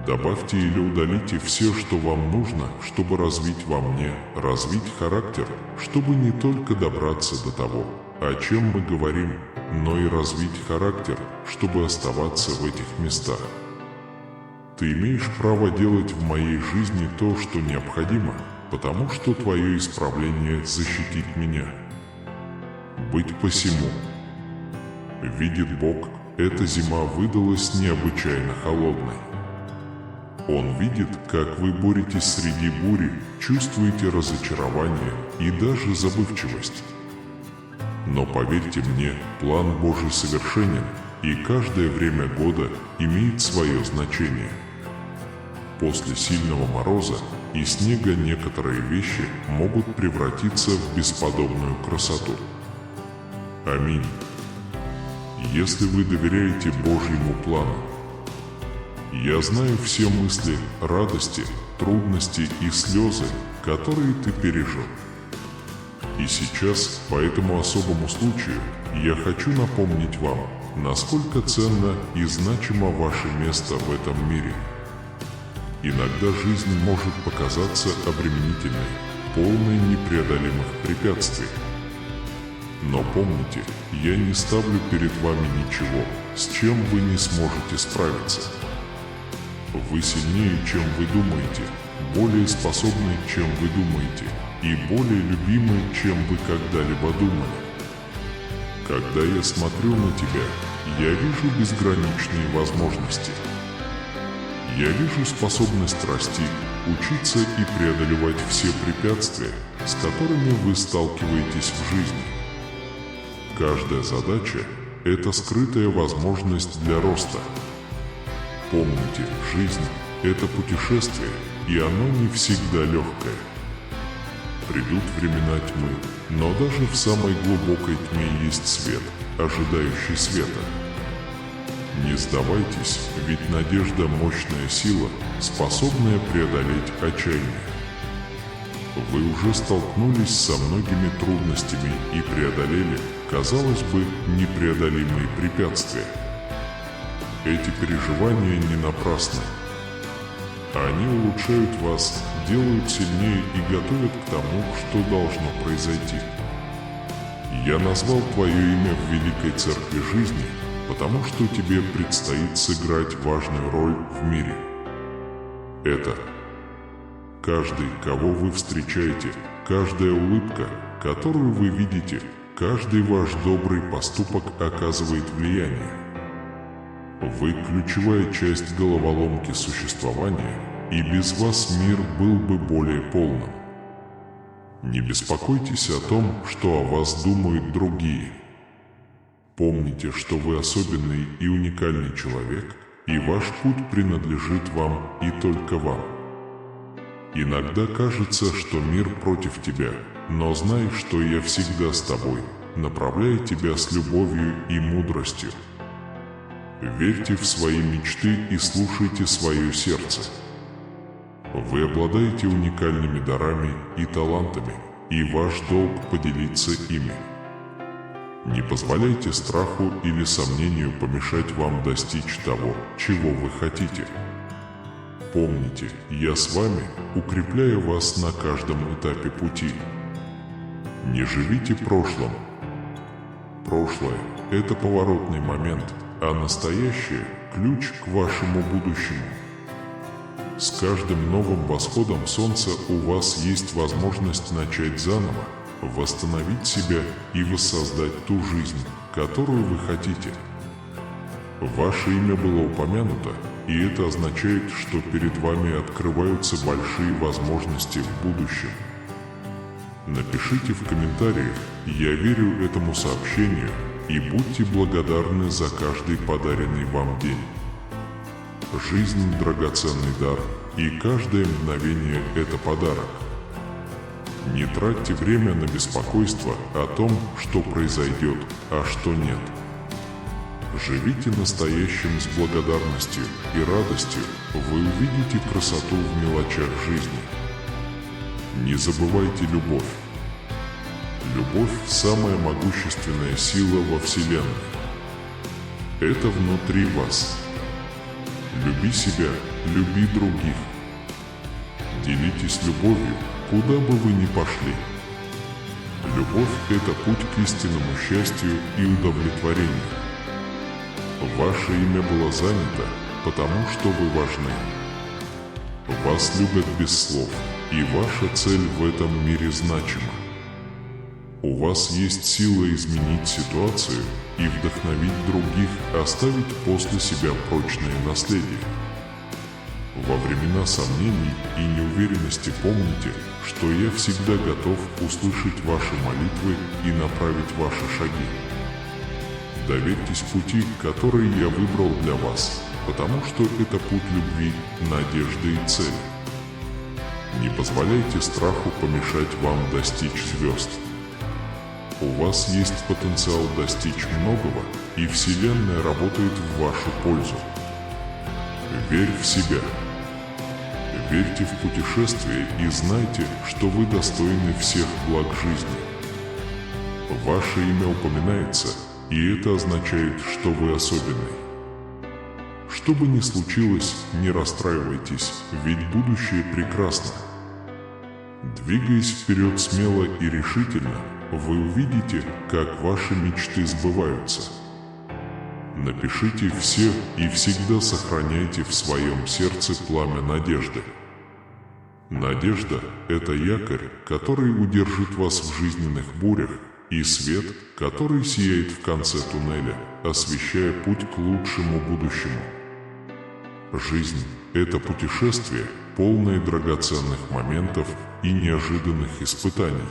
Добавьте или удалите все, что вам нужно, чтобы развить во мне, развить характер, чтобы не только добраться до того, о чем мы говорим, но и развить характер, чтобы оставаться в этих местах. Ты имеешь право делать в моей жизни то, что необходимо, потому что твое исправление защитит меня. Быть посему. Видит Бог, эта зима выдалась необычайно холодной. Он видит, как вы боретесь среди бури, чувствуете разочарование и даже забывчивость. Но поверьте мне, план Божий совершенен, и каждое время года имеет свое значение. После сильного мороза и снега некоторые вещи могут превратиться в бесподобную красоту. Аминь. Если вы доверяете Божьему плану, я знаю все мысли, радости, трудности и слезы, которые ты пережил. И сейчас, по этому особому случаю, я хочу напомнить вам, насколько ценно и значимо ваше место в этом мире. Иногда жизнь может показаться обременительной, полной непреодолимых препятствий. Но помните, я не ставлю перед вами ничего, с чем вы не сможете справиться. Вы сильнее, чем вы думаете, более способны, чем вы думаете, и более любимы, чем вы когда-либо думали. Когда я смотрю на тебя, я вижу безграничные возможности. Я вижу способность расти, учиться и преодолевать все препятствия, с которыми вы сталкиваетесь в жизни. Каждая задача – это скрытая возможность для роста. Помните, жизнь – это путешествие, и оно не всегда легкое. Придут времена тьмы, но даже в самой глубокой тьме есть свет, ожидающий света. Не сдавайтесь, ведь надежда – мощная сила, способная преодолеть отчаяние. Вы уже столкнулись со многими трудностями и преодолели, казалось бы, непреодолимые препятствия. Эти переживания не напрасны. Они улучшают вас, делают сильнее и готовят к тому, что должно произойти. Я назвал твое имя в Великой Церкви жизни, потому что тебе предстоит сыграть важную роль в мире. Это каждый, кого вы встречаете, каждая улыбка, которую вы видите, каждый ваш добрый поступок оказывает влияние. Вы ключевая часть головоломки существования, и без вас мир был бы более полным. Не беспокойтесь о том, что о вас думают другие. Помните, что вы особенный и уникальный человек, и ваш путь принадлежит вам и только вам. Иногда кажется, что мир против тебя, но знай, что я всегда с тобой, направляя тебя с любовью и мудростью. Верьте в свои мечты и слушайте свое сердце. Вы обладаете уникальными дарами и талантами, и ваш долг поделиться ими. Не позволяйте страху или сомнению помешать вам достичь того, чего вы хотите. Помните, я с вами, укрепляя вас на каждом этапе пути. Не живите прошлым. Прошлое – это поворотный момент, а настоящее – ключ к вашему будущему. С каждым новым восходом солнца у вас есть возможность начать заново, восстановить себя и воссоздать ту жизнь, которую вы хотите. Ваше имя было упомянуто, и это означает, что перед вами открываются большие возможности в будущем. Напишите в комментариях «Я верю этому сообщению» и будьте благодарны за каждый подаренный вам день. Жизнь – драгоценный дар, и каждое мгновение – это подарок. Не тратьте время на беспокойство о том, что произойдет, а что нет. Живите настоящим с благодарностью и радостью, вы увидите красоту в мелочах жизни. Не забывайте любовь. Любовь – самая могущественная сила во Вселенной. Это внутри вас. Люби себя, люби других. Делитесь любовью, куда бы вы ни пошли. Любовь – это путь к истинному счастью и удовлетворению. Ваше имя было занято, потому что вы важны. Вас любят без слов, и ваша цель в этом мире значима. У вас есть сила изменить ситуацию и вдохновить других, оставить после себя прочное наследие. Во времена сомнений и неуверенности помните, что я всегда готов услышать ваши молитвы и направить ваши шаги. Доверьтесь пути, который я выбрал для вас, потому что это путь любви, надежды и цели. Не позволяйте страху помешать вам достичь звезд. У вас есть потенциал достичь многого, и Вселенная работает в вашу пользу. Верь в себя. Верьте в путешествие и знайте, что вы достойны всех благ жизни. Ваше имя упоминается, и это означает, что вы особенный. Что бы ни случилось, не расстраивайтесь, ведь будущее прекрасно. Двигаясь вперед смело и решительно, вы увидите, как ваши мечты сбываются. Напишите все и всегда сохраняйте в своем сердце пламя надежды. Надежда – это якорь, который удержит вас в жизненных бурях, и свет, который сияет в конце туннеля, освещая путь к лучшему будущему. Жизнь – это путешествие, полное драгоценных моментов и неожиданных испытаний.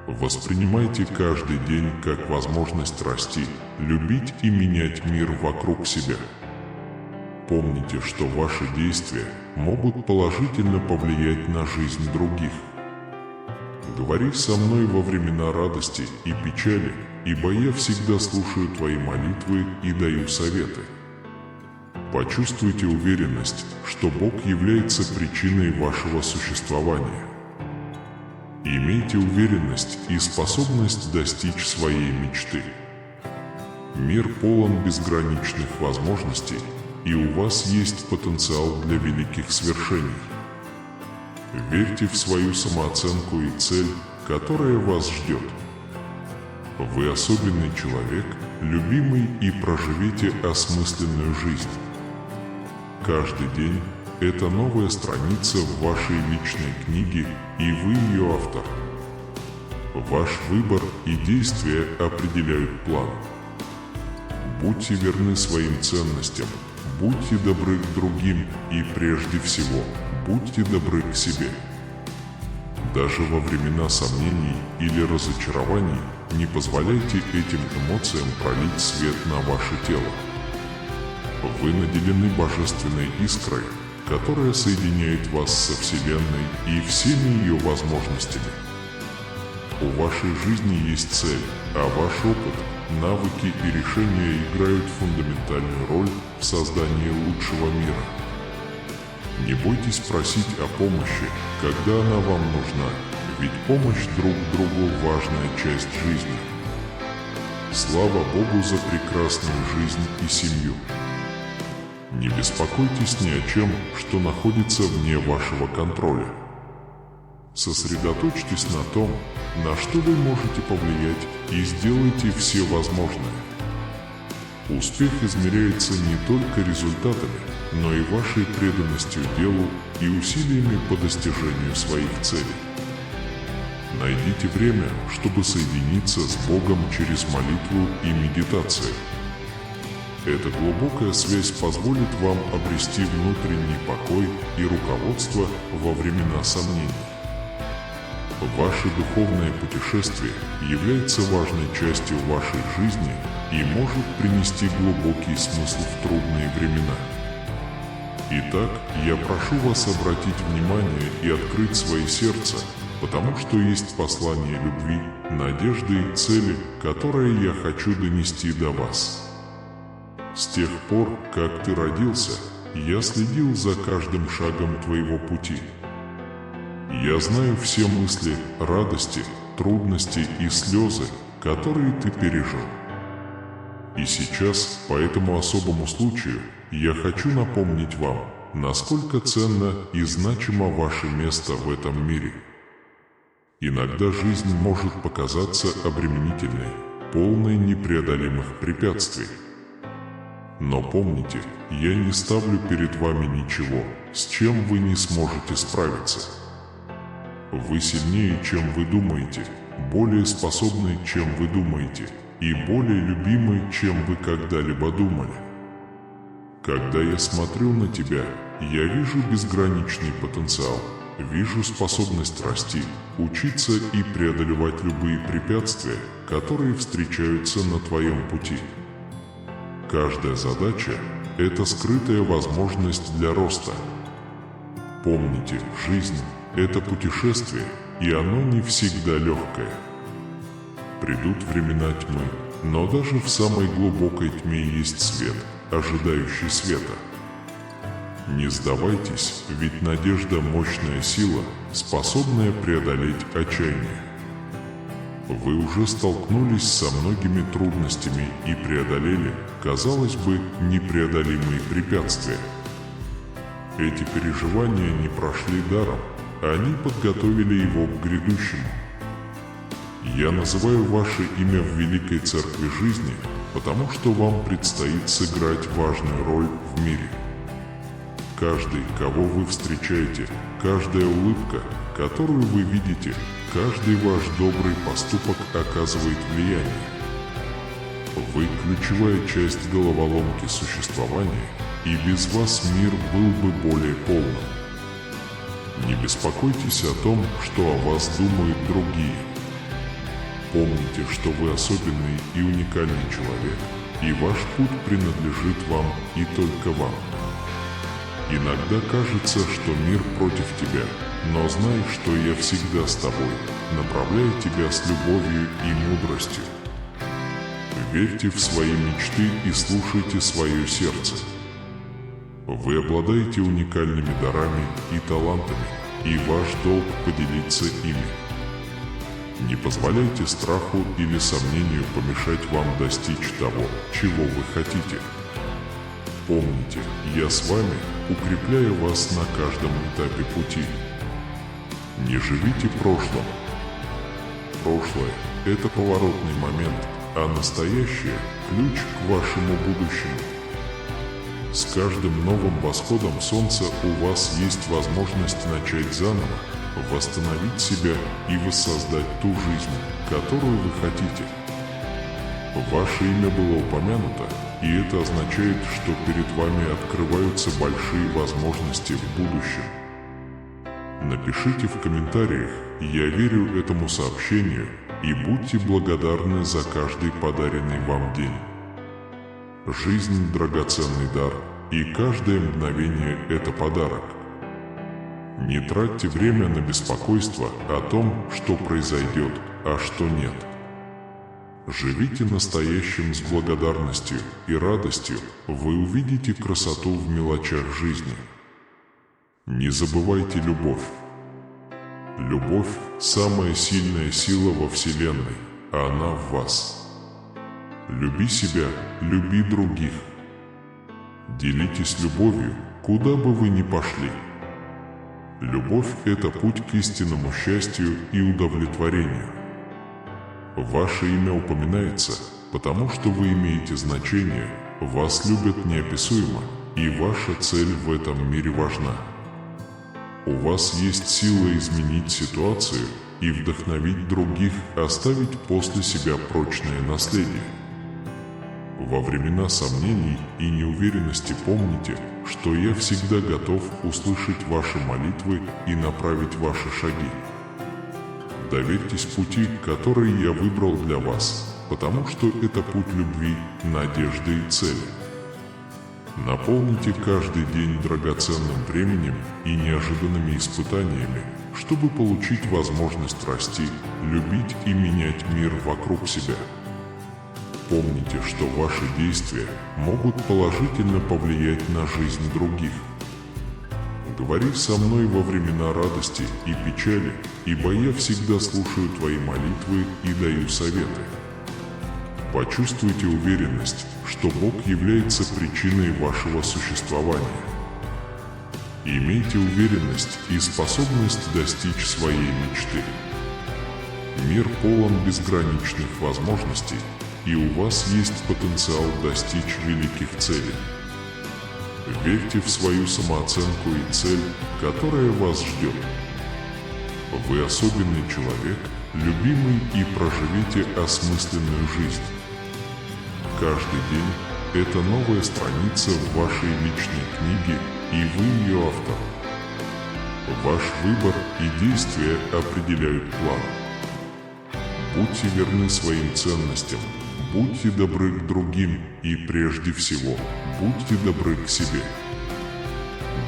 Воспринимайте каждый день как возможность расти, любить и менять мир вокруг себя. Помните, что ваши действия могут положительно повлиять на жизнь других. Говори со мной во времена радости и печали, ибо я всегда слушаю твои молитвы и даю советы. Почувствуйте уверенность, что Бог является причиной вашего существования. Имейте уверенность и способность достичь своей мечты. Мир полон безграничных возможностей, и у вас есть потенциал для великих свершений. Верьте в свою самооценку и цель, которая вас ждет. Вы особенный человек, любимый, и проживите осмысленную жизнь. Каждый день – это новая страница в вашей личной книге, и вы ее автор. Ваш выбор и действия определяют план. Будьте верны своим ценностям, будьте добры к другим и, прежде всего, будьте добры к себе. Даже во времена сомнений или разочарований не позволяйте этим эмоциям пролить свет на ваше тело. Вы наделены божественной искрой, которая соединяет вас со Вселенной и всеми ее возможностями. У вашей жизни есть цель, а ваш опыт, навыки и решения играют фундаментальную роль в создании лучшего мира. Не бойтесь просить о помощи, когда она вам нужна, ведь помощь друг другу – важная часть жизни. Слава Богу за прекрасную жизнь и семью. Не беспокойтесь ни о чем, что находится вне вашего контроля. Сосредоточьтесь на том, на что вы можете повлиять, и сделайте все возможное. Успех измеряется не только результатами, но и вашей преданностью делу и усилиями по достижению своих целей. Найдите время, чтобы соединиться с Богом через молитву и медитацию. Эта глубокая связь позволит вам обрести внутренний покой и руководство во времена сомнений. Ваше духовное путешествие является важной частью вашей жизни и может принести глубокий смысл в трудные времена. Итак, я прошу вас обратить внимание и открыть свои сердца, потому что есть послание любви, надежды и цели, которые я хочу донести до вас. С тех пор, как ты родился, я следил за каждым шагом твоего пути. Я знаю все мысли, радости, трудности и слезы, которые ты пережил. И сейчас, по этому особому случаю, я хочу напомнить вам, насколько ценно и значимо ваше место в этом мире. Иногда жизнь может показаться обременительной, полной непреодолимых препятствий. Но помните, я не ставлю перед вами ничего, с чем вы не сможете справиться. Вы сильнее, чем вы думаете, более способны, чем вы думаете, и более любимы, чем вы когда-либо думали. Когда я смотрю на тебя, я вижу безграничный потенциал, вижу способность расти, учиться и преодолевать любые препятствия, которые встречаются на твоем пути. Каждая задача – это скрытая возможность для роста. Помните, жизнь – это путешествие, и оно не всегда легкое. Придут времена тьмы, но даже в самой глубокой тьме есть свет, ожидающий света. Не сдавайтесь, ведь надежда – мощная сила, способная преодолеть отчаяние. Вы уже столкнулись со многими трудностями и преодолели, казалось бы, непреодолимые препятствия. Эти переживания не прошли даром, они подготовили его к грядущему. Я называю ваше имя в Великой Церкви Жизни, потому что вам предстоит сыграть важную роль в мире. Каждый, кого вы встречаете, каждая улыбка, которую вы видите, каждый ваш добрый поступок оказывает влияние. Вы ключевая часть головоломки существования, и без вас мир был бы более полным. Не беспокойтесь о том, что о вас думают другие. Помните, что вы особенный и уникальный человек, и ваш путь принадлежит вам и только вам. Иногда кажется, что мир против тебя, но знай, что я всегда с тобой, направляя тебя с любовью и мудростью. Верьте в свои мечты и слушайте свое сердце. Вы обладаете уникальными дарами и талантами, и ваш долг поделиться ими. Не позволяйте страху или сомнению помешать вам достичь того, чего вы хотите. Помните, я с вами, укрепляя вас на каждом этапе пути. Не живите прошлым. Прошлое – это поворотный момент, а настоящее – ключ к вашему будущему. С каждым новым восходом солнца у вас есть возможность начать заново, восстановить себя и воссоздать ту жизнь, которую вы хотите. Ваше имя было упомянуто, и это означает, что перед вами открываются большие возможности в будущем. Напишите в комментариях «Я верю этому сообщению» и будьте благодарны за каждый подаренный вам день. Жизнь – драгоценный дар, и каждое мгновение – это подарок. Не тратьте время на беспокойство о том, что произойдет, а что нет. Живите настоящим с благодарностью и радостью, вы увидите красоту в мелочах жизни. Не забывайте любовь. Любовь – самая сильная сила во Вселенной, а она в вас. Люби себя, люби других. Делитесь любовью, куда бы вы ни пошли. Любовь – это путь к истинному счастью и удовлетворению. Ваше имя упоминается, потому что вы имеете значение, вас любят неописуемо, и ваша цель в этом мире важна. У вас есть сила изменить ситуацию и вдохновить других, оставить после себя прочное наследие. Во времена сомнений и неуверенности помните, что я всегда готов услышать ваши молитвы и направить ваши шаги. Доверьтесь пути, который я выбрал для вас, потому что это путь любви, надежды и цели. Наполните каждый день драгоценным временем и неожиданными испытаниями, чтобы получить возможность расти, любить и менять мир вокруг себя. Помните, что ваши действия могут положительно повлиять на жизнь других. Говори со мной во времена радости и печали, ибо я всегда слушаю твои молитвы и даю советы. Почувствуйте уверенность, что Бог является причиной вашего существования. Имейте уверенность и способность достичь своей мечты. Мир полон безграничных возможностей, и у вас есть потенциал достичь великих целей. Верьте в свою самооценку и цель, которая вас ждет. Вы особенный человек, любимый, и проживите осмысленную жизнь. Каждый день – это новая страница в вашей личной книге, и вы ее автор. Ваш выбор и действия определяют план. Будьте верны своим ценностям, будьте добры к другим и, прежде всего, будьте добры к себе.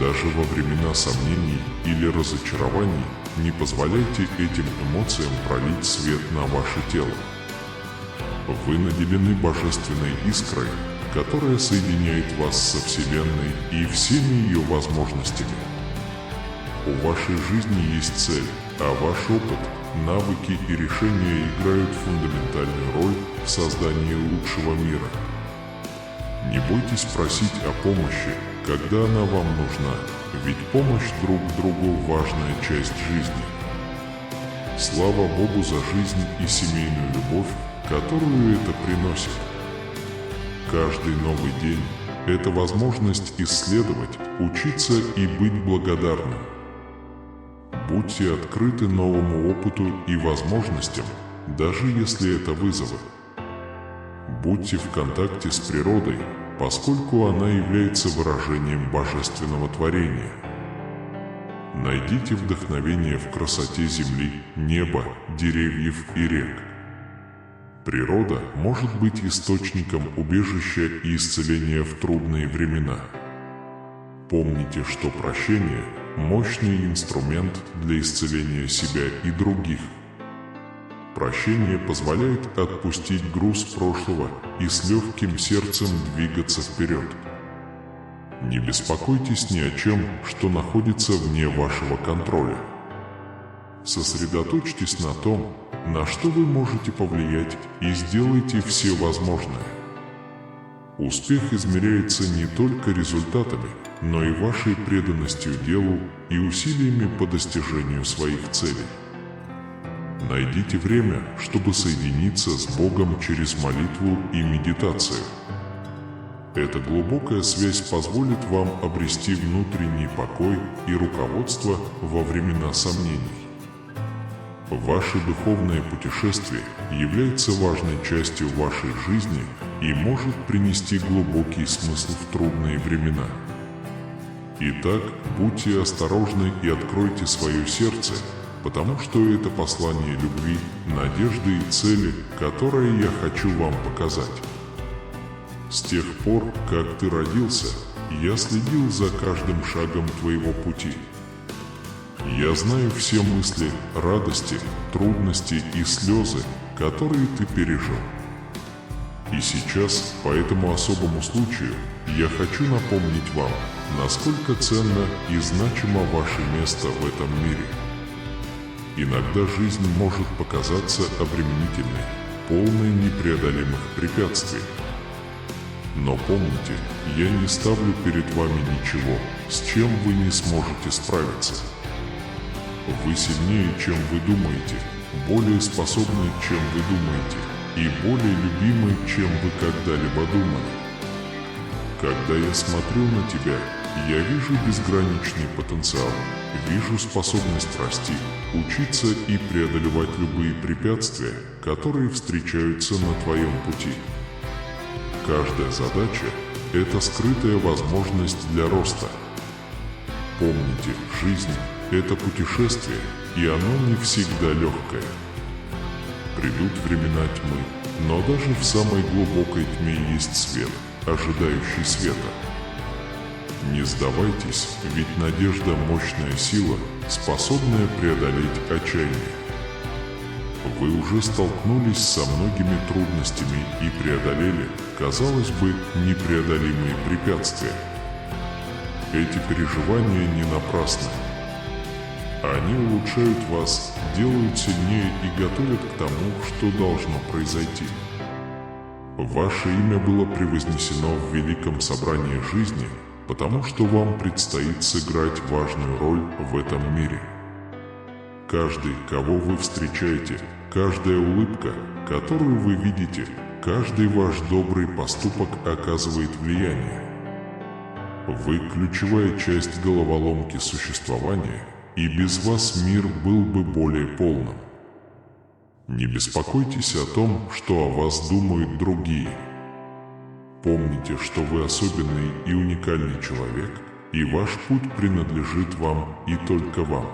Даже во времена сомнений или разочарований не позволяйте этим эмоциям пролить свет на ваше тело. Вы наделены божественной искрой, которая соединяет вас со Вселенной и всеми ее возможностями. У вашей жизни есть цель, а ваш опыт, навыки и решения играют фундаментальную роль в создании лучшего мира. Не бойтесь просить о помощи, когда она вам нужна, ведь помощь друг другу – важная часть жизни. Слава Богу за жизнь и семейную любовь, которую это приносит. Каждый новый день – это возможность исследовать, учиться и быть благодарным. Будьте открыты новому опыту и возможностям, даже если это вызовы. Будьте в контакте с природой, поскольку она является выражением божественного творения. Найдите вдохновение в красоте земли, неба, деревьев и рек. Природа может быть источником убежища и исцеления в трудные времена. Помните, что прощение – мощный инструмент для исцеления себя и других. Прощение позволяет отпустить груз прошлого и с легким сердцем двигаться вперед. Не беспокойтесь ни о чем, что находится вне вашего контроля. Сосредоточьтесь на том, на что вы можете повлиять, и сделайте все возможное. Успех измеряется не только результатами, но и вашей преданностью делу и усилиями по достижению своих целей. Найдите время, чтобы соединиться с Богом через молитву и медитацию. Эта глубокая связь позволит вам обрести внутренний покой и руководство во времена сомнений. Ваше духовное путешествие является важной частью вашей жизни и может принести глубокий смысл в трудные времена. Итак, будьте осторожны и откройте свое сердце, потому что это послание любви, надежды и цели, которое я хочу вам показать. С тех пор, как ты родился, я следил за каждым шагом твоего пути. Я знаю все мысли, радости, трудности и слезы, которые ты пережил. И сейчас, по этому особому случаю, я хочу напомнить вам, насколько ценно и значимо ваше место в этом мире. Иногда жизнь может показаться обременительной, полной непреодолимых препятствий. Но помните, я не ставлю перед вами ничего, с чем вы не сможете справиться. Вы сильнее, чем вы думаете, более способны, чем вы думаете, и более любимы, чем вы когда-либо думали. Когда я смотрю на тебя, я вижу безграничный потенциал, вижу способность расти, учиться и преодолевать любые препятствия, которые встречаются на твоем пути. Каждая задача – это скрытая возможность для роста. Помните, жизнь – это путешествие, и оно не всегда легкое. Придут времена тьмы, но даже в самой глубокой тьме есть свет, ожидающий света. Не сдавайтесь, ведь надежда – мощная сила, способная преодолеть отчаяние. Вы уже столкнулись со многими трудностями и преодолели, казалось бы, непреодолимые препятствия. эти переживания не напрасны. Они улучшают вас, делают сильнее и готовят к тому, что должно произойти. Ваше имя было превознесено в великом собрании жизни, потому что вам предстоит сыграть важную роль в этом мире. Каждый, кого вы встречаете, каждая улыбка, которую вы видите, каждый ваш добрый поступок оказывает влияние. Вы ключевая часть головоломки существования, и без вас мир был бы более полным. Не беспокойтесь о том, что о вас думают другие. Помните, что вы особенный и уникальный человек, и ваш путь принадлежит вам и только вам.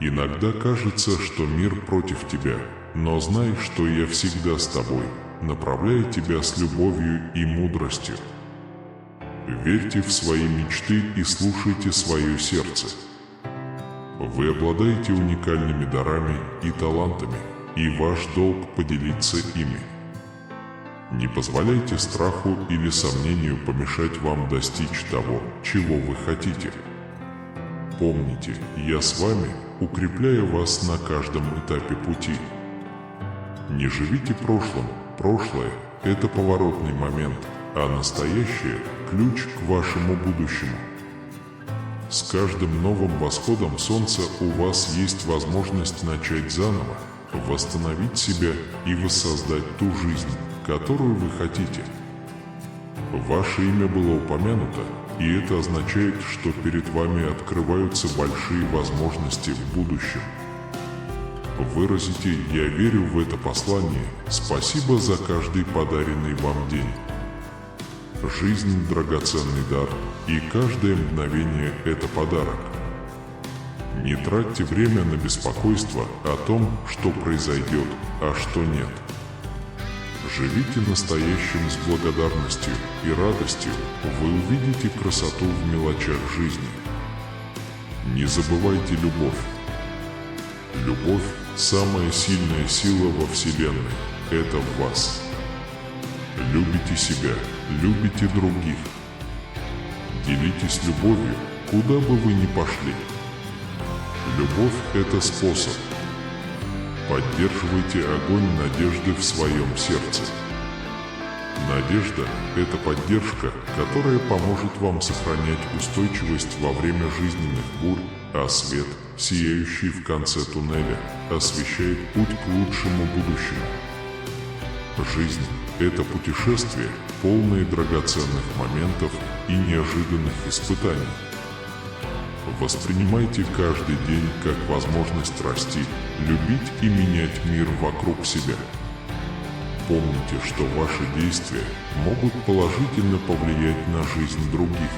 Иногда кажется, что мир против тебя, но знай, что я всегда с тобой, направляя тебя с любовью и мудростью. Верьте в свои мечты и слушайте свое сердце. Вы обладаете уникальными дарами и талантами, и ваш долг поделиться ими. Не позволяйте страху или сомнению помешать вам достичь того, чего вы хотите. Помните, я с вами, укрепляя вас на каждом этапе пути. Не живите прошлым, прошлое – это поворотный момент, а настоящее – ключ к вашему будущему. С каждым новым восходом солнца у вас есть возможность начать заново, восстановить себя и воссоздать ту жизнь, которую вы хотите. Ваше имя было упомянуто, и это означает, что перед вами открываются большие возможности в будущем. Выразите «Я верю в это послание», спасибо за каждый подаренный вам день. Жизнь – драгоценный дар, и каждое мгновение – это подарок. Не тратьте время на беспокойство о том, что произойдет, а что нет. Живите настоящим с благодарностью и радостью, вы увидите красоту в мелочах жизни. Не забывайте любовь. Любовь – самая сильная сила во Вселенной. Это в вас. Любите себя, любите других. Делитесь любовью, куда бы вы ни пошли. Любовь – это способ. Поддерживайте огонь надежды в своем сердце. Надежда – это поддержка, которая поможет вам сохранять устойчивость во время жизненных бурь, а свет, сияющий в конце туннеля, освещает путь к лучшему будущему. Жизнь – это путешествие, полное драгоценных моментов и неожиданных испытаний. Воспринимайте каждый день как возможность расти, любить и менять мир вокруг себя. Помните, что ваши действия могут положительно повлиять на жизнь других.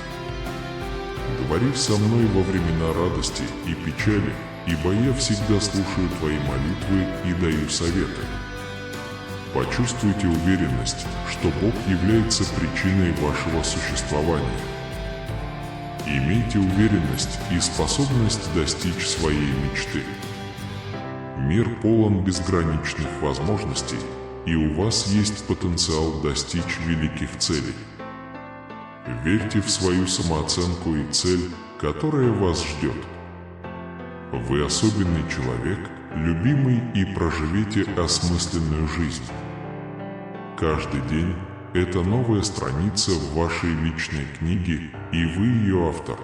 Говори со мной во времена радости и печали, ибо я всегда слушаю твои молитвы и даю советы. Почувствуйте уверенность, что Бог является причиной вашего существования. Имейте уверенность и способность достичь своей мечты. Мир полон безграничных возможностей, и у вас есть потенциал достичь великих целей. Верьте в свою самооценку и цель, которая вас ждет. Вы особенный человек, любимый, и проживите осмысленную жизнь. Каждый день – это новая страница в вашей личной книге, и вы ее автор.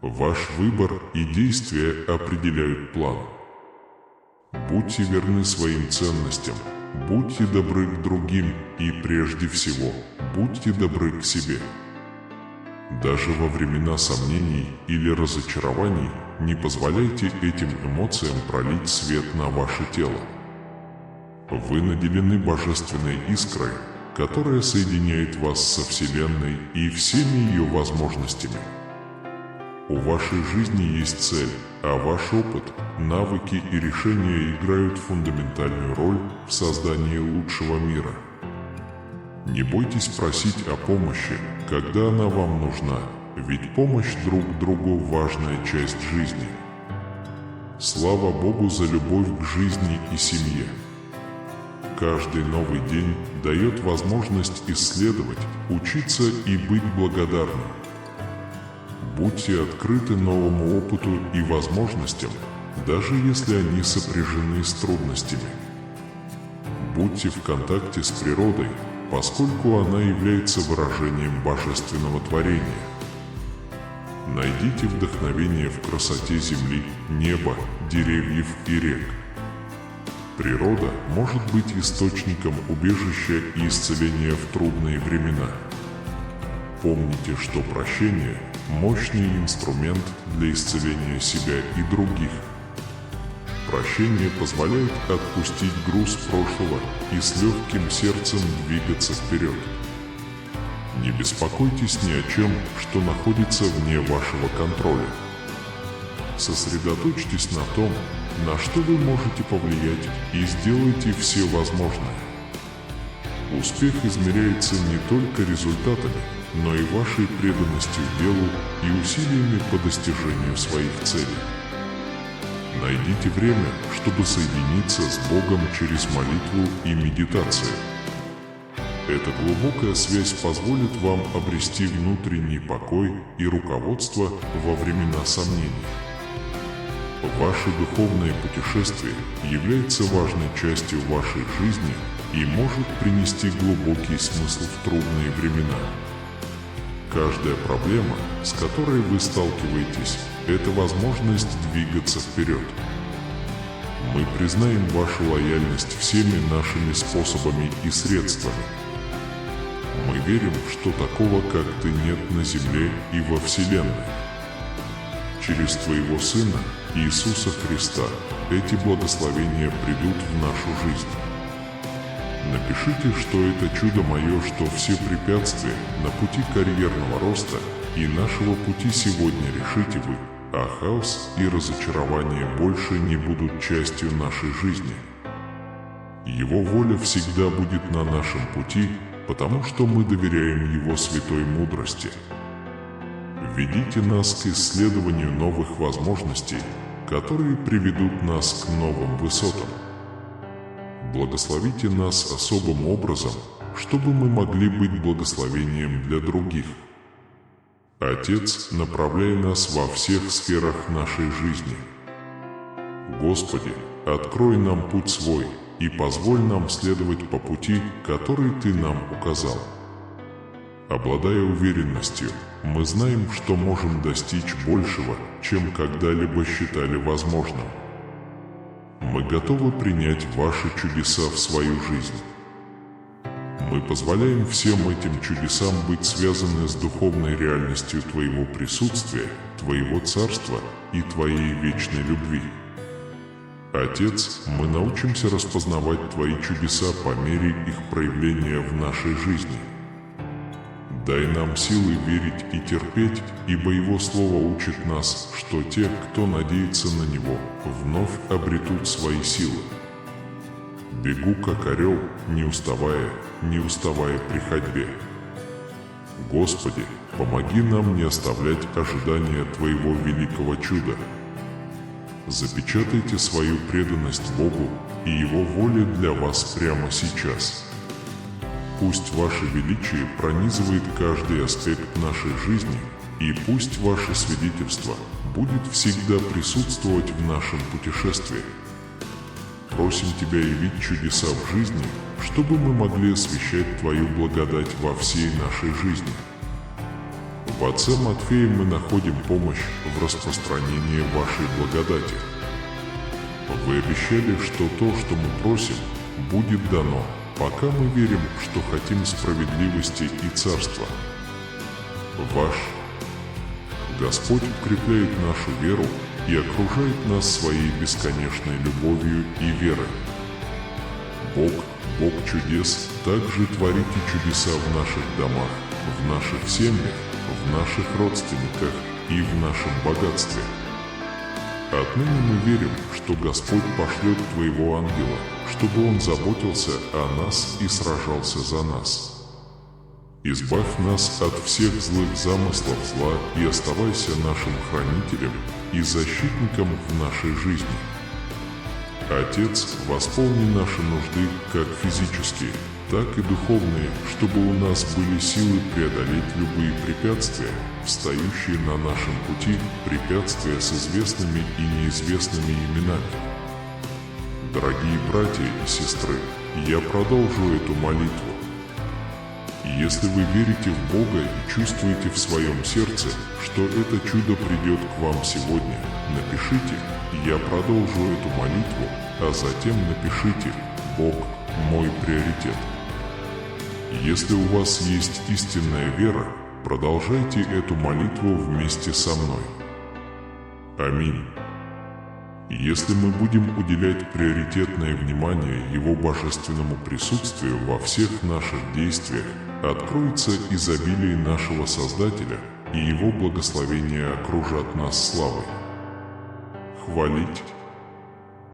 Ваш выбор и действия определяют план. Будьте верны своим ценностям, будьте добры к другим и, прежде всего, будьте добры к себе. Даже во времена сомнений или разочарований не позволяйте этим эмоциям пролить свет на ваше тело. Вы наделены божественной искрой, которая соединяет вас со Вселенной и всеми ее возможностями. У вашей жизни есть цель, а ваш опыт, навыки и решения играют фундаментальную роль в создании лучшего мира. Не бойтесь просить о помощи, когда она вам нужна, ведь помощь друг другу – важная часть жизни. Слава Богу за любовь к жизни и семье. Каждый новый день дает возможность исследовать, учиться и быть благодарным. Будьте открыты новому опыту и возможностям, даже если они сопряжены с трудностями. Будьте в контакте с природой, поскольку она является выражением божественного творения. Найдите вдохновение в красоте земли, неба, деревьев и рек. Природа может быть источником убежища и исцеления в трудные времена. Помните, что прощение – мощный инструмент для исцеления себя и других. Прощение позволяет отпустить груз прошлого и с легким сердцем двигаться вперед. Не беспокойтесь ни о чем, что находится вне вашего контроля. Сосредоточьтесь на том, на что вы можете повлиять, и сделайте все возможное. Успех измеряется не только результатами, но и вашей преданностью делу и усилиями по достижению своих целей. Найдите время, чтобы соединиться с Богом через молитву и медитацию. Эта глубокая связь позволит вам обрести внутренний покой и руководство во времена сомнений. Ваше духовное путешествие является важной частью вашей жизни и может принести глубокий смысл в трудные времена. Каждая проблема, с которой вы сталкиваетесь, это возможность двигаться вперед. Мы признаем вашу лояльность всеми нашими способами и средствами. Мы верим, что такого, как ты, нет на земле и во Вселенной. Через Твоего Сына, Иисуса Христа, эти благословения придут в нашу жизнь. Напишите, что это чудо мое, что все препятствия на пути карьерного роста и нашего пути сегодня решите вы, а хаос и разочарование больше не будут частью нашей жизни. Его воля всегда будет на нашем пути, потому что мы доверяем Его святой мудрости. Ведите нас к исследованию новых возможностей, которые приведут нас к новым высотам. Благословите нас особым образом, чтобы мы могли быть благословением для других. Отец, направляй нас во всех сферах нашей жизни. Господи, открой нам путь свой и позволь нам следовать по пути, который Ты нам указал. Обладая уверенностью, мы знаем, что можем достичь большего, чем когда-либо считали возможным. Мы готовы принять Ваши чудеса в свою жизнь. Мы позволяем всем этим чудесам быть связаны с духовной реальностью Твоего присутствия, Твоего Царства и Твоей вечной любви. Отец, мы научимся распознавать Твои чудеса по мере их проявления в нашей жизни. Дай нам силы верить и терпеть, ибо Его Слово учит нас, что те, кто надеется на Него, вновь обретут свои силы. Бегу, как орел, не уставая при ходьбе. Господи, помоги нам не оставлять ожидания Твоего великого чуда. Запечатайте свою преданность Богу и Его воле для вас прямо сейчас. Пусть Ваше величие пронизывает каждый аспект нашей жизни, и пусть Ваше свидетельство будет всегда присутствовать в нашем путешествии. Просим Тебя явить чудеса в жизни, чтобы мы могли освящать Твою благодать во всей нашей жизни. В Отце Матфея мы находим помощь в распространении Вашей благодати. Вы обещали, что то, что мы просим, будет дано, пока мы верим, что хотим справедливости и царства. Ваш Господь укрепляет нашу веру и окружает нас своей бесконечной любовью и верой. Бог чудес, также творите чудеса в наших домах, в наших семьях, в наших родственниках и в нашем богатстве. Отныне мы верим, что Господь пошлет Твоего ангела, чтобы Он заботился о нас и сражался за нас. Избавь нас от всех злых замыслов зла и оставайся нашим хранителем и защитником в нашей жизни. Отец, восполни наши нужды, как физические, так и духовные, чтобы у нас были силы преодолеть любые препятствия, встающие на нашем пути, препятствия с известными и неизвестными именами. Дорогие братья и сестры, я продолжу эту молитву. Если вы верите в Бога и чувствуете в своем сердце, что это чудо придет к вам сегодня, напишите «Я продолжу эту молитву», а затем напишите «Бог – мой приоритет». Если у вас есть истинная вера, продолжайте эту молитву вместе со мной. Аминь. Если мы будем уделять приоритетное внимание Его божественному присутствию во всех наших действиях, откроется изобилие нашего Создателя, и Его благословения окружат нас славой. Хвалить